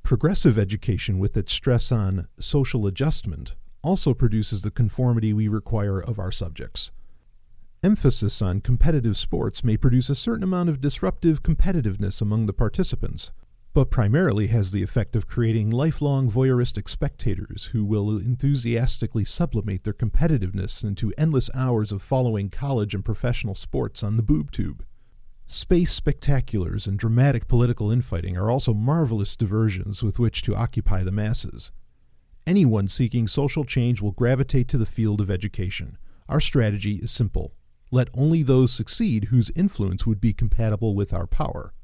Progressive education, with its stress on social adjustment, also produces the conformity we require of our subjects. Emphasis on competitive sports may produce a certain amount of disruptive competitiveness among the participants, but primarily has the effect of creating lifelong voyeuristic spectators who will enthusiastically sublimate their competitiveness into endless hours of following college and professional sports on the boob tube. Space spectaculars and dramatic political infighting are also marvelous diversions with which to occupy the masses. Anyone seeking social change will gravitate to the field of education. Our strategy is simple. Let only those succeed whose influence would be compatible with our power.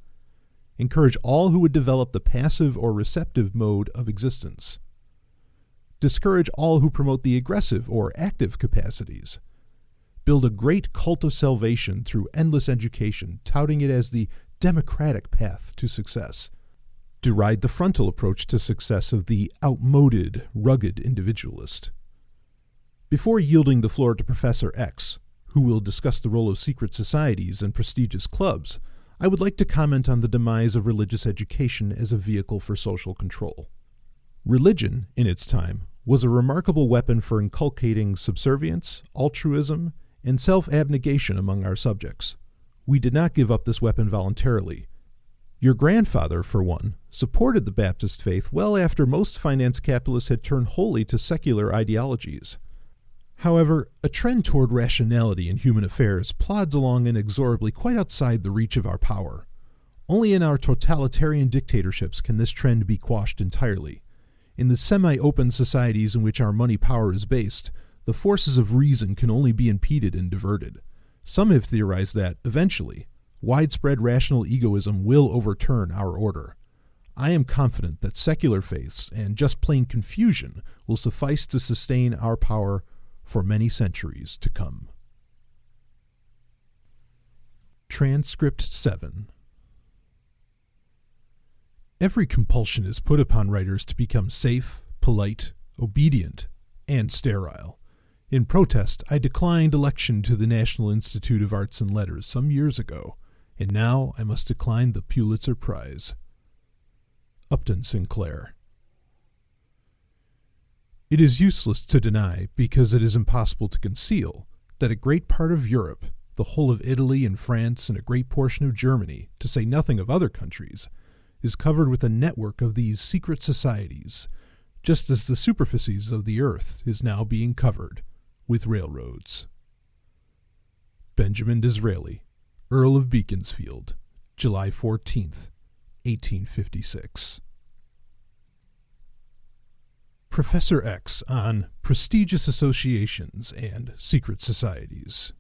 Encourage all who would develop the passive or receptive mode of existence. Discourage all who promote the aggressive or active capacities. Build a great cult of salvation through endless education, touting it as the democratic path to success. Deride the frontal approach to success of the outmoded, rugged individualist. Before yielding the floor to Professor X, who will discuss the role of secret societies and prestigious clubs, I would like to comment on the demise of religious education as a vehicle for social control. Religion, in its time, was a remarkable weapon for inculcating subservience, altruism, and self-abnegation among our subjects. We did not give up this weapon voluntarily. Your grandfather, for one, supported the Baptist faith well after most finance capitalists had turned wholly to secular ideologies. However, a trend toward rationality in human affairs plods along inexorably quite outside the reach of our power. Only in our totalitarian dictatorships can this trend be quashed entirely. In the semi-open societies in which our money power is based, the forces of reason can only be impeded and diverted. Some have theorized that, eventually, widespread rational egoism will overturn our order. I am confident that secular faiths and just plain confusion will suffice to sustain our power for many centuries to come. Transcript 7. Every compulsion is put upon writers to become safe, polite, obedient, and sterile. In protest, I declined election to the National Institute of Arts and Letters some years ago, and now I must decline the Pulitzer Prize. Upton Sinclair. It is useless to deny, because it is impossible to conceal, that a great part of Europe, the whole of Italy and France and a great portion of Germany, to say nothing of other countries, is covered with a network of these secret societies, just as the superficies of the earth is now being covered with railroads. Benjamin Disraeli, Earl of Beaconsfield, July 14th, 1856. Professor X on Prestigious Associations and Secret Societies.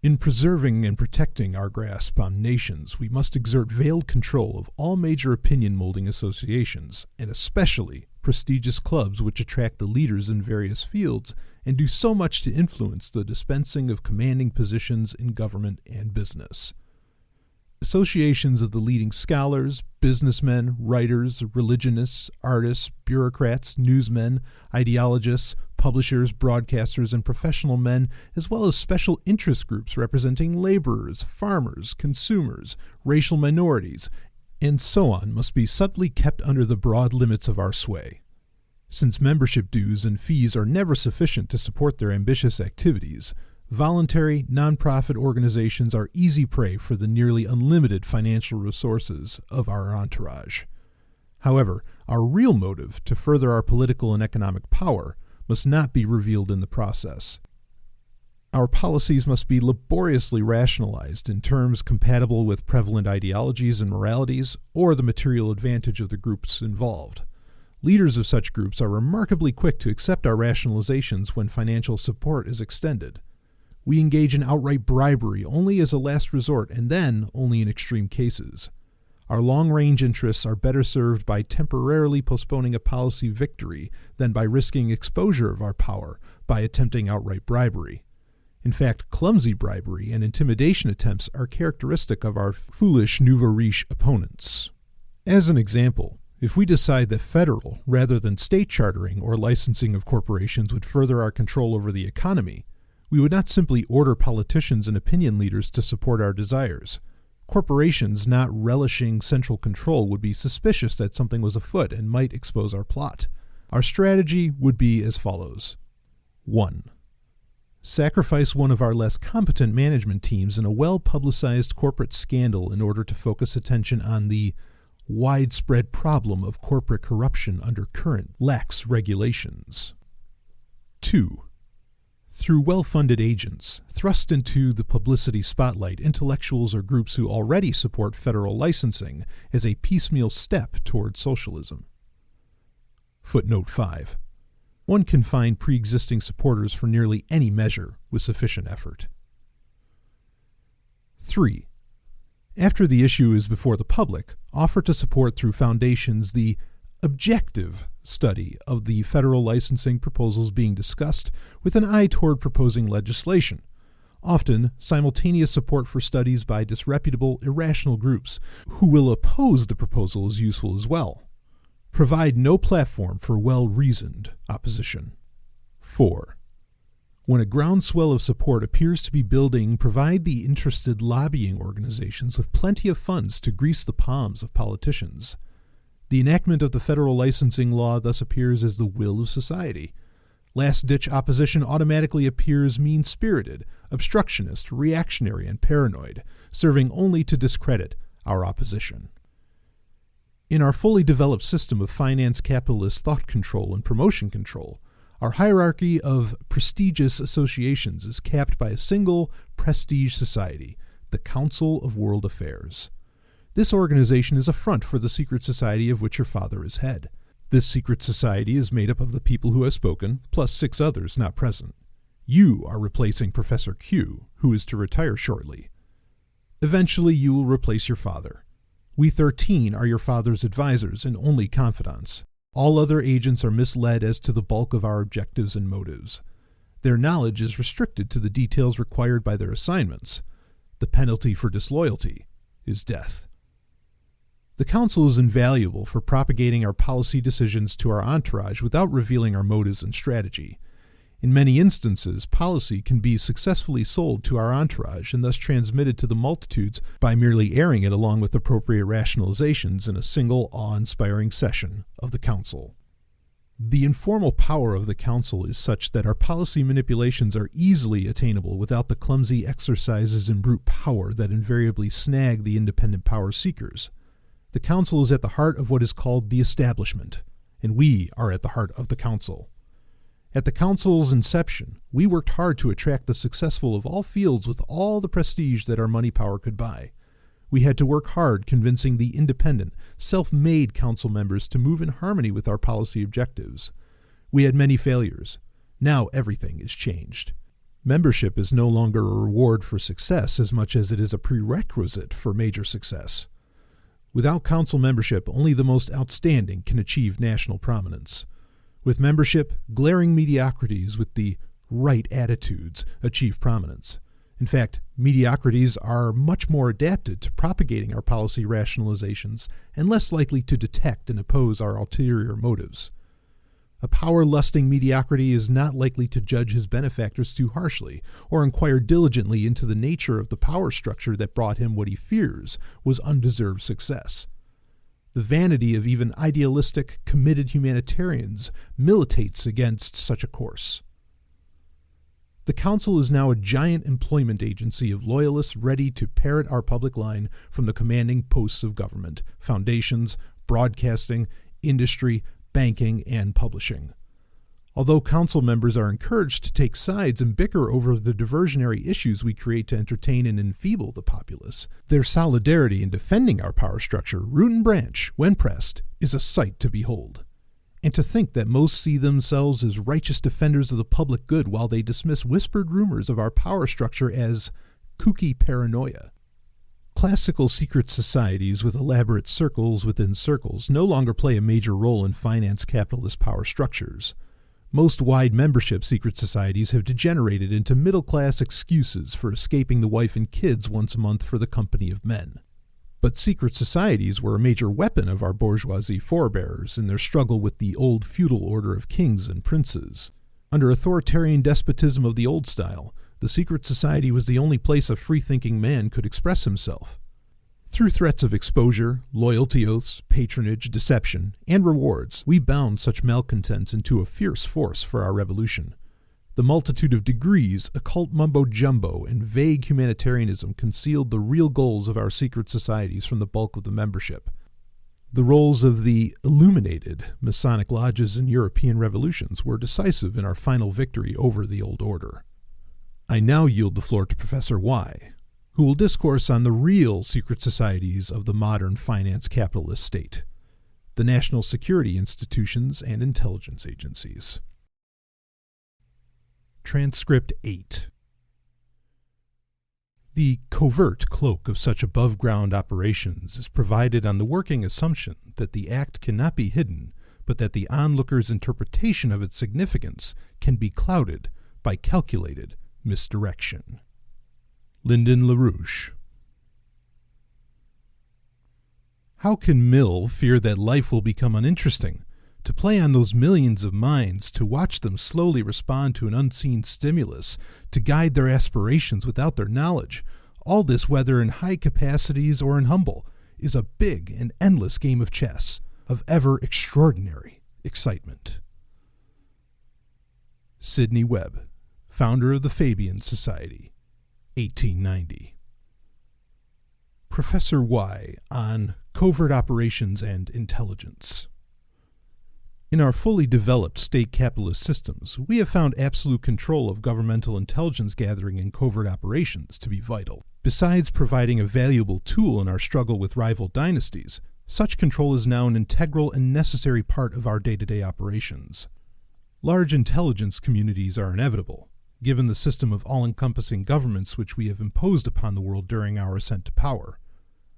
In preserving and protecting our grasp on nations, we must exert veiled control of all major opinion-molding associations, and especially prestigious clubs which attract the leaders in various fields and do so much to influence the dispensing of commanding positions in government and business. Associations of the leading scholars, businessmen, writers, religionists, artists, bureaucrats, newsmen, ideologists, publishers, broadcasters, and professional men, as well as special interest groups representing laborers, farmers, consumers, racial minorities, and so on, must be subtly kept under the broad limits of our sway. Since membership dues and fees are never sufficient to support their ambitious activities, voluntary, non-profit organizations are easy prey for the nearly unlimited financial resources of our entourage. However, our real motive to further our political and economic power must not be revealed in the process. Our policies must be laboriously rationalized in terms compatible with prevalent ideologies and moralities or the material advantage of the groups involved. Leaders of such groups are remarkably quick to accept our rationalizations when financial support is extended. We engage in outright bribery only as a last resort and then only in extreme cases. Our long-range interests are better served by temporarily postponing a policy victory than by risking exposure of our power by attempting outright bribery. In fact, clumsy bribery and intimidation attempts are characteristic of our foolish nouveau riche opponents. As an example, if we decide that federal rather than state chartering or licensing of corporations would further our control over the economy, we would not simply order politicians and opinion leaders to support our desires. Corporations not relishing central control would be suspicious that something was afoot and might expose our plot. Our strategy would be as follows. 1. Sacrifice one of our less competent management teams in a well-publicized corporate scandal in order to focus attention on the widespread problem of corporate corruption under current lax regulations. 2. Through well-funded agents, thrust into the publicity spotlight intellectuals or groups who already support federal licensing as a piecemeal step toward socialism. Footnote 5. One can find pre-existing supporters for nearly any measure with sufficient effort. 3. After the issue is before the public, offer to support through foundations the objective study of the federal licensing proposals being discussed with an eye toward proposing legislation. Often, simultaneous support for studies by disreputable, irrational groups who will oppose the proposal is useful as well. Provide no platform for well-reasoned opposition. 4. When a groundswell of support appears to be building, provide the interested lobbying organizations with plenty of funds to grease the palms of politicians. The enactment of the federal licensing law thus appears as the will of society. Last-ditch opposition automatically appears mean-spirited, obstructionist, reactionary, and paranoid, serving only to discredit our opposition. In our fully developed system of finance capitalist thought control and promotion control, our hierarchy of prestigious associations is capped by a single prestige society, the Council of World Affairs. This organization is a front for the secret society of which your father is head. This secret society is made up of the people who have spoken, plus 6 others not present. You are replacing Professor Q, who is to retire shortly. Eventually you will replace your father. We 13 are your father's advisors and only confidants. All other agents are misled as to the bulk of our objectives and motives. Their knowledge is restricted to the details required by their assignments. The penalty for disloyalty is death. The Council is invaluable for propagating our policy decisions to our entourage without revealing our motives and strategy. In many instances, policy can be successfully sold to our entourage and thus transmitted to the multitudes by merely airing it along with appropriate rationalizations in a single awe-inspiring session of the Council. The informal power of the Council is such that our policy manipulations are easily attainable without the clumsy exercises in brute power that invariably snag the independent power seekers. The Council is at the heart of what is called the establishment, and we are at the heart of the Council. At the Council's inception, we worked hard to attract the successful of all fields with all the prestige that our money power could buy. We had to work hard convincing the independent, self-made Council members to move in harmony with our policy objectives. We had many failures. Now everything is changed. Membership is no longer a reward for success as much as it is a prerequisite for major success. Without Council membership, only the most outstanding can achieve national prominence. With membership, glaring mediocrities with the right attitudes achieve prominence. In fact, mediocrities are much more adapted to propagating our policy rationalizations and less likely to detect and oppose our ulterior motives. A power-lusting mediocrity is not likely to judge his benefactors too harshly or inquire diligently into the nature of the power structure that brought him what he fears was undeserved success. The vanity of even idealistic, committed humanitarians militates against such a course. The Council is now a giant employment agency of loyalists ready to parrot our public line from the commanding posts of government, foundations, broadcasting, industry, banking, and publishing. Although Council members are encouraged to take sides and bicker over the diversionary issues we create to entertain and enfeeble the populace, their solidarity in defending our power structure, root and branch, when pressed, is a sight to behold. And to think that most see themselves as righteous defenders of the public good while they dismiss whispered rumors of our power structure as kooky paranoia. Classical secret societies with elaborate circles within circles no longer play a major role in finance capitalist power structures. Most wide membership secret societies have degenerated into middle-class excuses for escaping the wife and kids once a month for the company of men. But secret societies were a major weapon of our bourgeoisie forebears in their struggle with the old feudal order of kings and princes. Under authoritarian despotism of the old style, the secret society was the only place a free-thinking man could express himself. Through threats of exposure, loyalty oaths, patronage, deception, and rewards, we bound such malcontents into a fierce force for our revolution. The multitude of degrees, occult mumbo-jumbo, and vague humanitarianism concealed the real goals of our secret societies from the bulk of the membership. The roles of the illuminated Masonic lodges in European revolutions were decisive in our final victory over the old order. I now yield the floor to Professor Y, who will discourse on the real secret societies of the modern finance capitalist state, the national security institutions and intelligence agencies. Transcript 8. The covert cloak of such above-ground operations is provided on the working assumption that the act cannot be hidden, but that the onlooker's interpretation of its significance can be clouded by calculated misdirection. Lyndon LaRouche. How can Mill fear that life will become uninteresting? To play on those millions of minds, to watch them slowly respond to an unseen stimulus, to guide their aspirations without their knowledge, all this, whether in high capacities or in humble, is a big and endless game of chess, of ever extraordinary excitement. Sidney Webb, founder of the Fabian Society, 1890. Professor Y on Covert Operations and Intelligence. In our fully developed state capitalist systems, we have found absolute control of governmental intelligence gathering and covert operations to be vital. Besides providing a valuable tool in our struggle with rival dynasties, such control is now an integral and necessary part of our day-to-day operations. Large intelligence communities are inevitable, given the system of all-encompassing governments which we have imposed upon the world during our ascent to power.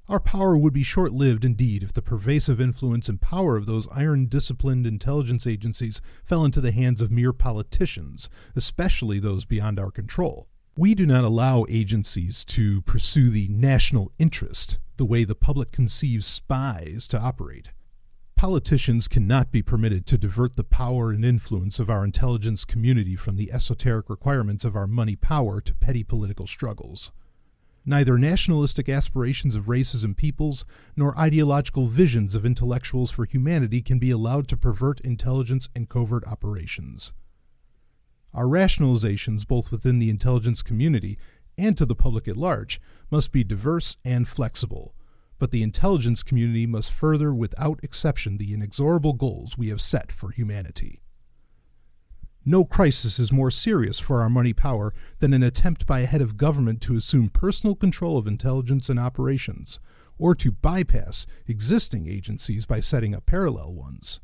Our power would be short-lived indeed if the pervasive influence and power of those iron-disciplined intelligence agencies fell into the hands of mere politicians, especially those beyond our control. We do not allow agencies to pursue the national interest the way the public conceives spies to operate. Politicians cannot be permitted to divert the power and influence of our intelligence community from the esoteric requirements of our money power to petty political struggles. Neither nationalistic aspirations of races and peoples, nor ideological visions of intellectuals for humanity can be allowed to pervert intelligence and covert operations. Our rationalizations, both within the intelligence community and to the public at large, must be diverse and flexible, but the intelligence community must further without exception the inexorable goals we have set for humanity. No crisis is more serious for our money power than an attempt by a head of government to assume personal control of intelligence and operations, or to bypass existing agencies by setting up parallel ones.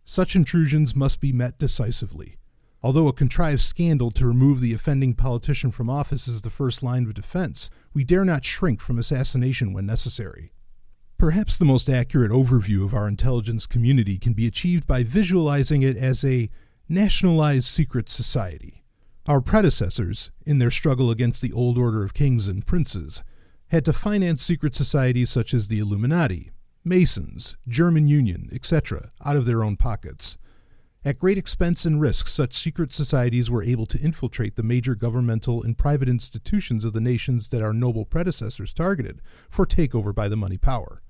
Such intrusions must be met decisively. Although a contrived scandal to remove the offending politician from office is the first line of defense, we dare not shrink from assassination when necessary. Perhaps the most accurate overview of our intelligence community can be achieved by visualizing it as a nationalized secret society. Our predecessors, in their struggle against the old order of kings and princes, had to finance secret societies such as the Illuminati, Masons, German Union, etc., out of their own pockets. At great expense and risk, such secret societies were able to infiltrate the major governmental and private institutions of the nations that our noble predecessors targeted for takeover by the money power.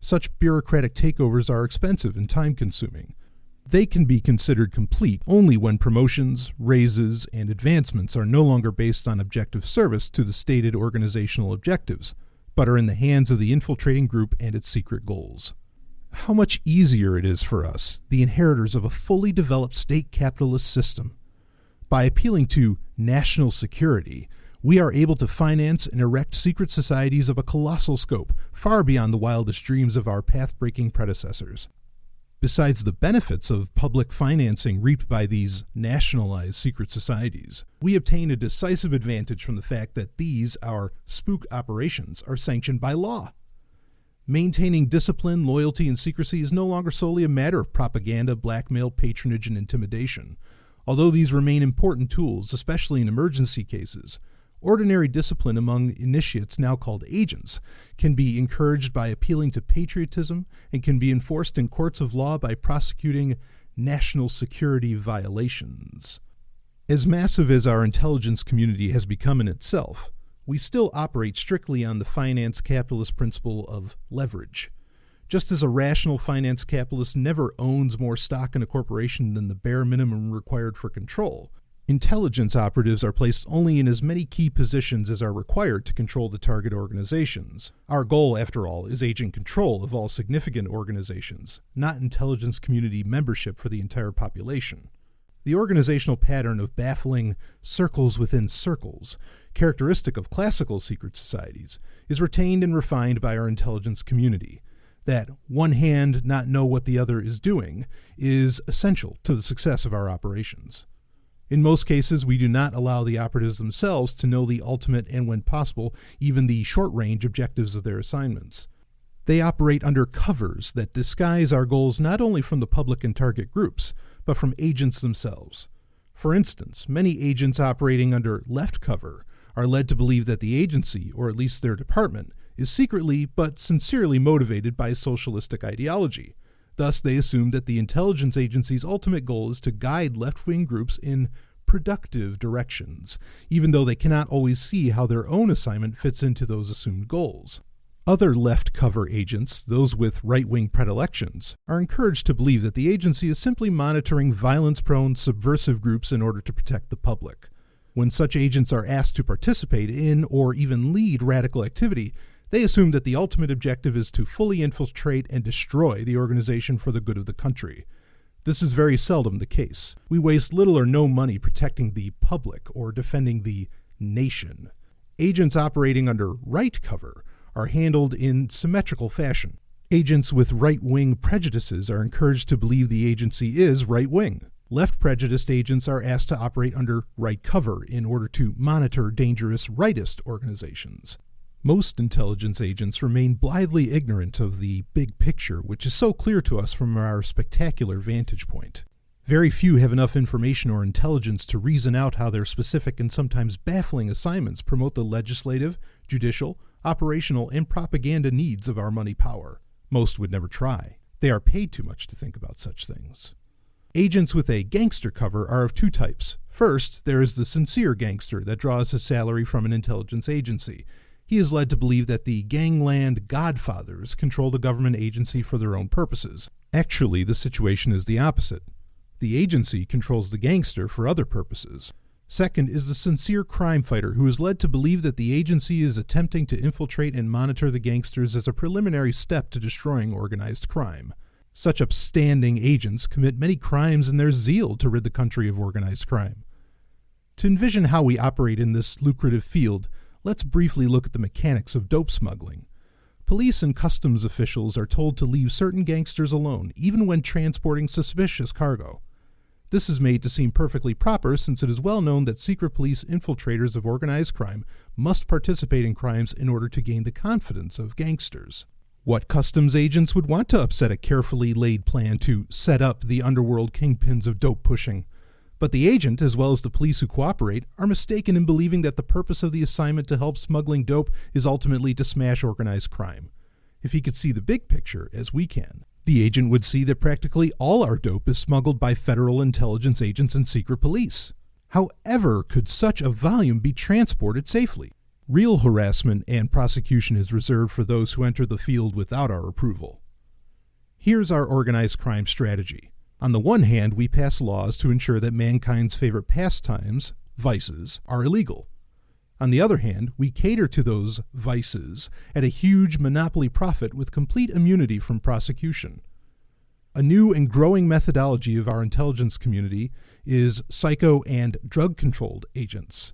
Such bureaucratic takeovers are expensive and time-consuming. They can be considered complete only when promotions, raises, and advancements are no longer based on objective service to the stated organizational objectives, but are in the hands of the infiltrating group and its secret goals. How much easier it is for us, the inheritors of a fully developed state capitalist system. By appealing to national security, we are able to finance and erect secret societies of a colossal scope, far beyond the wildest dreams of our path-breaking predecessors. Besides the benefits of public financing reaped by these nationalized secret societies, we obtain a decisive advantage from the fact that these, our spook operations, are sanctioned by law. Maintaining discipline, loyalty, and secrecy is no longer solely a matter of propaganda, blackmail, patronage, and intimidation. Although these remain important tools, especially in emergency cases, ordinary discipline among initiates, now called agents, can be encouraged by appealing to patriotism and can be enforced in courts of law by prosecuting national security violations. As massive as our intelligence community has become in itself, we still operate strictly on the finance capitalist principle of leverage. Just as a rational finance capitalist never owns more stock in a corporation than the bare minimum required for control, intelligence operatives are placed only in as many key positions as are required to control the target organizations. Our goal, after all, is agent control of all significant organizations, not intelligence community membership for the entire population. The organizational pattern of baffling circles within circles, characteristic of classical secret societies, is retained and refined by our intelligence community. That one hand not know what the other is doing is essential to the success of our operations. In most cases, we do not allow the operatives themselves to know the ultimate and, when possible, even the short-range objectives of their assignments. They operate under covers that disguise our goals not only from the public and target groups, but from agents themselves. For instance, many agents operating under left cover are led to believe that the agency, or at least their department, is secretly but sincerely motivated by socialistic ideology. Thus, they assume that the intelligence agency's ultimate goal is to guide left-wing groups in productive directions, even though they cannot always see how their own assignment fits into those assumed goals. Other left-cover agents, those with right-wing predilections, are encouraged to believe that the agency is simply monitoring violence-prone, subversive groups in order to protect the public. When such agents are asked to participate in or even lead radical activity, they assume that the ultimate objective is to fully infiltrate and destroy the organization for the good of the country. This is very seldom the case. We waste little or no money protecting the public or defending the nation. Agents operating under right cover are handled in symmetrical fashion. Agents with right-wing prejudices are encouraged to believe the agency is right-wing. Left-prejudiced agents are asked to operate under right cover in order to monitor dangerous rightist organizations. Most intelligence agents remain blithely ignorant of the big picture, which is so clear to us from our spectacular vantage point. Very few have enough information or intelligence to reason out how their specific and sometimes baffling assignments promote the legislative, judicial, operational, and propaganda needs of our money power. Most would never try. They are paid too much to think about such things. Agents with a gangster cover are of two types. First, there is the sincere gangster that draws his salary from an intelligence agency. He is led to believe that the gangland godfathers control the government agency for their own purposes. Actually, the situation is the opposite. The agency controls the gangster for other purposes. Second is the sincere crime fighter who is led to believe that the agency is attempting to infiltrate and monitor the gangsters as a preliminary step to destroying organized crime. Such upstanding agents commit many crimes in their zeal to rid the country of organized crime. To envision how we operate in this lucrative field, let's briefly look at the mechanics of dope smuggling. Police and customs officials are told to leave certain gangsters alone, even when transporting suspicious cargo. This is made to seem perfectly proper since it is well known that secret police infiltrators of organized crime must participate in crimes in order to gain the confidence of gangsters. What customs agents would want to upset a carefully laid plan to set up the underworld kingpins of dope pushing? But the agent, as well as the police who cooperate, are mistaken in believing that the purpose of the assignment to help smuggling dope is ultimately to smash organized crime. If he could see the big picture, as we can, the agent would see that practically all our dope is smuggled by federal intelligence agents and secret police. However could such a volume be transported safely? Real harassment and prosecution is reserved for those who enter the field without our approval. Here's our organized crime strategy. On the one hand, we pass laws to ensure that mankind's favorite pastimes, vices, are illegal. On the other hand, we cater to those vices at a huge monopoly profit with complete immunity from prosecution. A new and growing methodology of our intelligence community is psycho- and drug-controlled agents.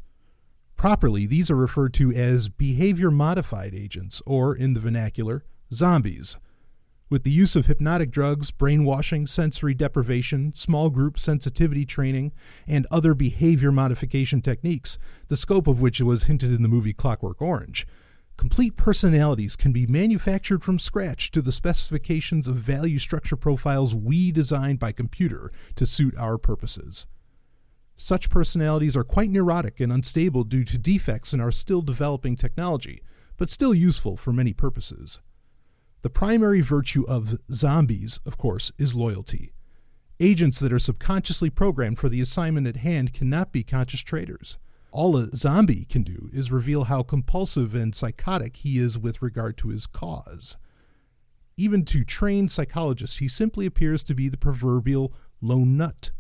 Properly, these are referred to as behavior-modified agents, or, in the vernacular, zombies. With the use of hypnotic drugs, brainwashing, sensory deprivation, small group sensitivity training, and other behavior modification techniques, the scope of which was hinted in the movie Clockwork Orange, complete personalities can be manufactured from scratch to the specifications of value structure profiles we designed by computer to suit our purposes. Such personalities are quite neurotic and unstable due to defects in our still developing technology, but still useful for many purposes. The primary virtue of zombies, of course, is loyalty. Agents that are subconsciously programmed for the assignment at hand cannot be conscious traitors. All a zombie can do is reveal how compulsive and psychotic he is with regard to his cause. Even to trained psychologists, he simply appears to be the proverbial lone nut.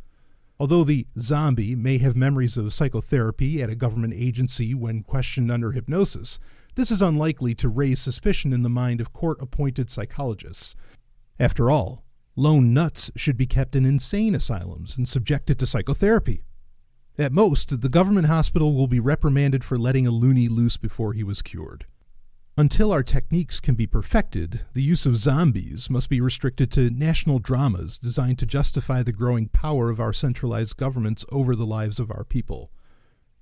Although the zombie may have memories of psychotherapy at a government agency when questioned under hypnosis, this is unlikely to raise suspicion in the mind of court-appointed psychologists. After all, lone nuts should be kept in insane asylums and subjected to psychotherapy. At most, the government hospital will be reprimanded for letting a loony loose before he was cured. Until our techniques can be perfected, the use of zombies must be restricted to national dramas designed to justify the growing power of our centralized governments over the lives of our people.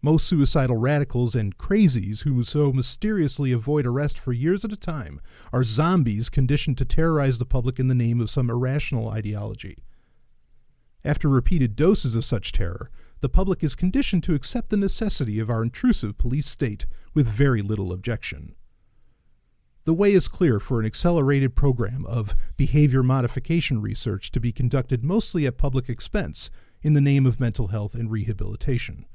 Most suicidal radicals and crazies who so mysteriously avoid arrest for years at a time are zombies conditioned to terrorize the public in the name of some irrational ideology. After repeated doses of such terror, the public is conditioned to accept the necessity of our intrusive police state with very little objection. The way is clear for an accelerated program of behavior modification research to be conducted mostly at public expense in the name of mental health and rehabilitation.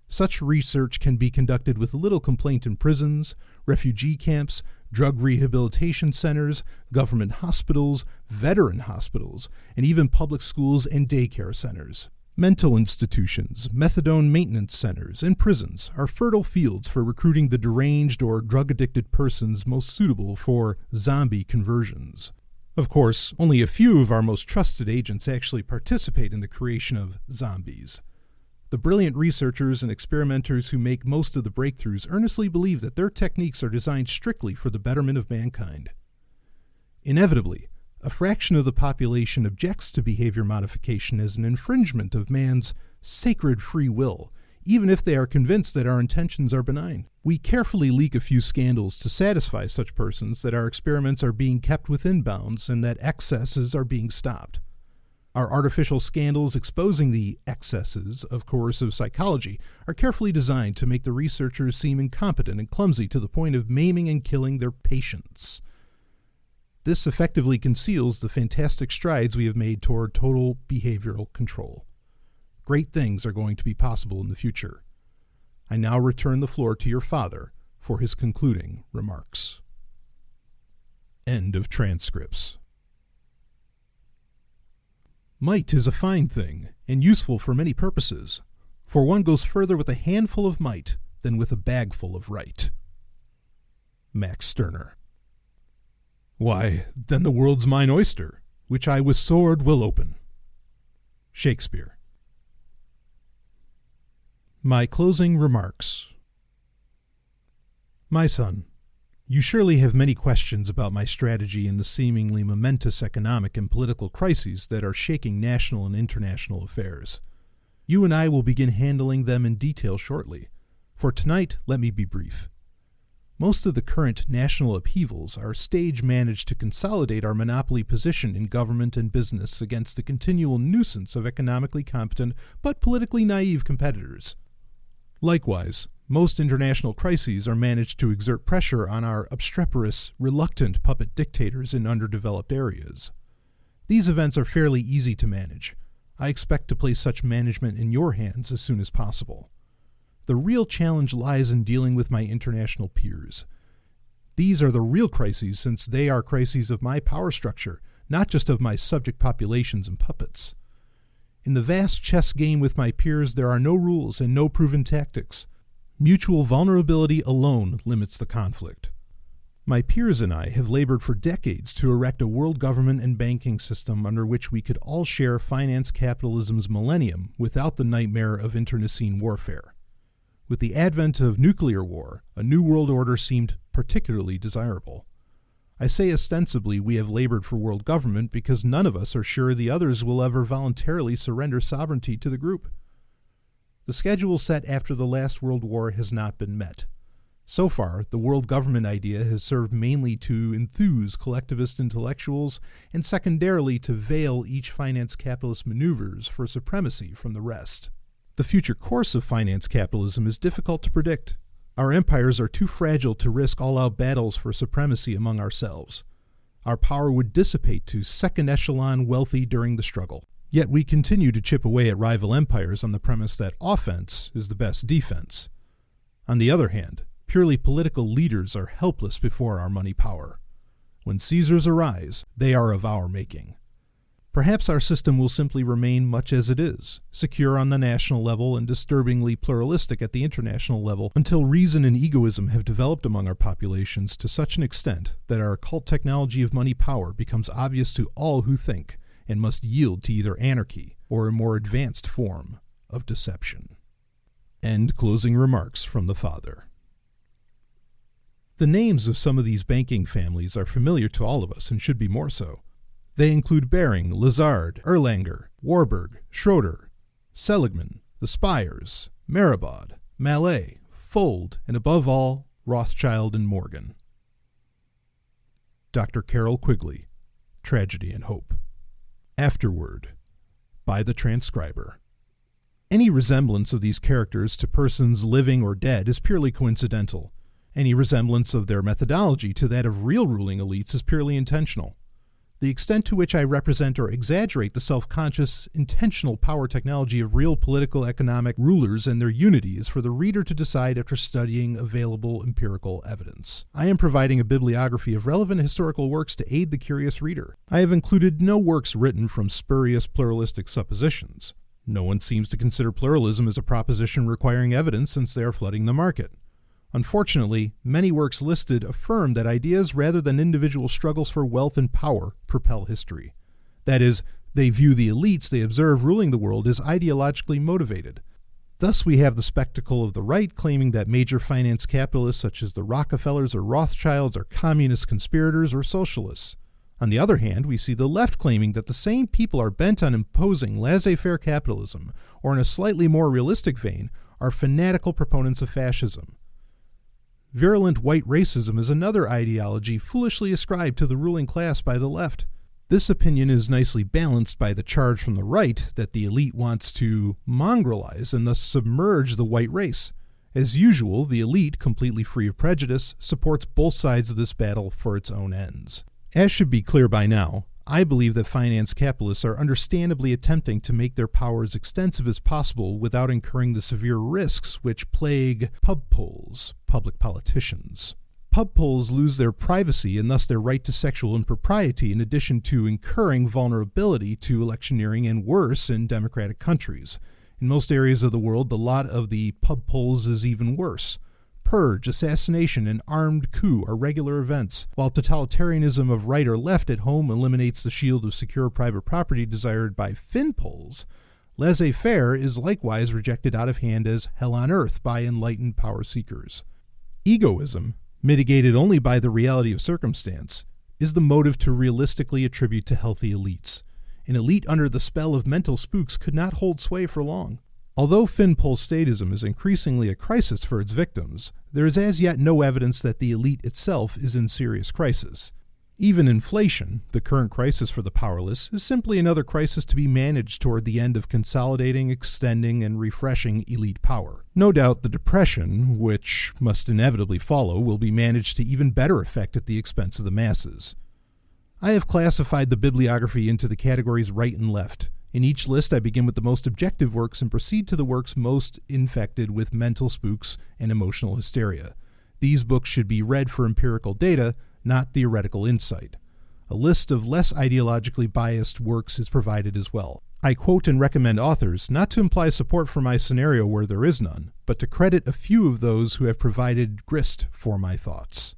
Such research can be conducted with little complaint in prisons, refugee camps, drug rehabilitation centers, government hospitals, veteran hospitals, and even public schools and daycare centers. Mental institutions, methadone maintenance centers, and prisons are fertile fields for recruiting the deranged or drug-addicted persons most suitable for zombie conversions. Of course, only a few of our most trusted agents actually participate in the creation of zombies. The brilliant researchers and experimenters who make most of the breakthroughs earnestly believe that their techniques are designed strictly for the betterment of mankind. Inevitably, a fraction of the population objects to behavior modification as an infringement of man's sacred free will, even if they are convinced that our intentions are benign. We carefully leak a few scandals to satisfy such persons that our experiments are being kept within bounds and that excesses are being stopped. Our artificial scandals exposing the excesses of coercive psychology are carefully designed to make the researchers seem incompetent and clumsy to the point of maiming and killing their patients. This effectively conceals the fantastic strides we have made toward total behavioral control. Great things are going to be possible in the future. I now return the floor to your father for his concluding remarks. End of transcripts. Might is a fine thing, and useful for many purposes, for one goes further with a handful of might than with a bagful of right. Max Stirner. Why, then the world's mine oyster, which I with sword will open. Shakespeare. My closing remarks. My son, you surely have many questions about my strategy in the seemingly momentous economic and political crises that are shaking national and international affairs. You and I will begin handling them in detail shortly. For tonight, let me be brief. Most of the current national upheavals are stage-managed to consolidate our monopoly position in government and business against the continual nuisance of economically competent but politically naive competitors. Likewise, most international crises are managed to exert pressure on our obstreperous, reluctant puppet dictators in underdeveloped areas. These events are fairly easy to manage. I expect to place such management in your hands as soon as possible. The real challenge lies in dealing with my international peers. These are the real crises, since they are crises of my power structure, not just of my subject populations and puppets. In the vast chess game with my peers, there are no rules and no proven tactics. Mutual vulnerability alone limits the conflict. My peers and I have labored for decades to erect a world government and banking system under which we could all share finance capitalism's millennium without the nightmare of internecine warfare. With the advent of nuclear war, a new world order seemed particularly desirable. I say ostensibly we have labored for world government because none of us are sure the others will ever voluntarily surrender sovereignty to the group. The schedule set after the last World War has not been met. So far, the world government idea has served mainly to enthuse collectivist intellectuals and secondarily to veil each finance capitalist maneuvers for supremacy from the rest. The future course of finance capitalism is difficult to predict. Our empires are too fragile to risk all-out battles for supremacy among ourselves. Our power would dissipate to second-echelon wealthy during the struggle. Yet we continue to chip away at rival empires on the premise that offense is the best defense. On the other hand, purely political leaders are helpless before our money power. When Caesars arise, they are of our making. Perhaps our system will simply remain much as it is, secure on the national level and disturbingly pluralistic at the international level, until reason and egoism have developed among our populations to such an extent that our occult technology of money power becomes obvious to all who think and must yield to either anarchy or a more advanced form of deception. End closing remarks from the father. The names of some of these banking families are familiar to all of us and should be more so. They include Baring, Lazard, Erlanger, Warburg, Schroeder, Seligman, the Spires, Marabad, Mallet, Fold, and above all, Rothschild and Morgan. Dr. Carroll Quigley, Tragedy and Hope. Afterword, by the transcriber. Any resemblance of these characters to persons living or dead is purely coincidental. Any resemblance of their methodology to that of real ruling elites is purely intentional. The extent to which I represent or exaggerate the self-conscious, intentional power technology of real political economic rulers and their unity is for the reader to decide after studying available empirical evidence. I am providing a bibliography of relevant historical works to aid the curious reader. I have included no works written from spurious pluralistic suppositions. No one seems to consider pluralism as a proposition requiring evidence since they are flooding the market. Unfortunately, many works listed affirm that ideas rather than individual struggles for wealth and power propel history. That is, they view the elites they observe ruling the world as ideologically motivated. Thus we have the spectacle of the right claiming that major finance capitalists such as the Rockefellers or Rothschilds are communist conspirators or socialists. On the other hand, we see the left claiming that the same people are bent on imposing laissez-faire capitalism, or in a slightly more realistic vein, are fanatical proponents of fascism. Virulent white racism is another ideology foolishly ascribed to the ruling class by the left. This opinion is nicely balanced by the charge from the right that the elite wants to mongrelize and thus submerge the white race. As usual, the elite, completely free of prejudice, supports both sides of this battle for its own ends. As should be clear by now, I believe that finance capitalists are understandably attempting to make their power as extensive as possible without incurring the severe risks which plague pub polls, public politicians. Pub polls lose their privacy and thus their right to sexual impropriety, in addition to incurring vulnerability to electioneering and worse in democratic countries. In most areas of the world, the lot of the pub polls is even worse. Purge, assassination, and armed coup are regular events, while totalitarianism of right or left at home eliminates the shield of secure private property desired by fin polls. Laissez-faire is likewise rejected out of hand as hell on earth by enlightened power seekers. Egoism, mitigated only by the reality of circumstance, is the motive to realistically attribute to healthy elites. An elite under the spell of mental spooks could not hold sway for long. Although fin poll statism is increasingly a crisis for its victims, there is as yet no evidence that the elite itself is in serious crisis. Even inflation, the current crisis for the powerless, is simply another crisis to be managed toward the end of consolidating, extending, and refreshing elite power. No doubt the depression, which must inevitably follow, will be managed to even better effect at the expense of the masses. I have classified the bibliography into the categories right and left. In each list, I begin with the most objective works and proceed to the works most infected with mental spooks and emotional hysteria. These books should be read for empirical data, not theoretical insight. A list of less ideologically biased works is provided as well. I quote and recommend authors, not to imply support for my scenario where there is none, but to credit a few of those who have provided grist for my thoughts.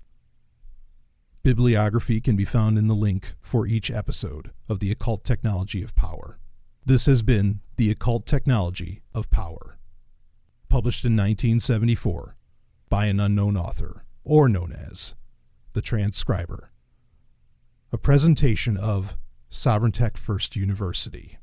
Bibliography can be found in the link for each episode of The Occult Technology of Power. This has been The Occult Technology of Power, published in 1974 by an unknown author, or known as the transcriber. A presentation of Sovryn Tech First University.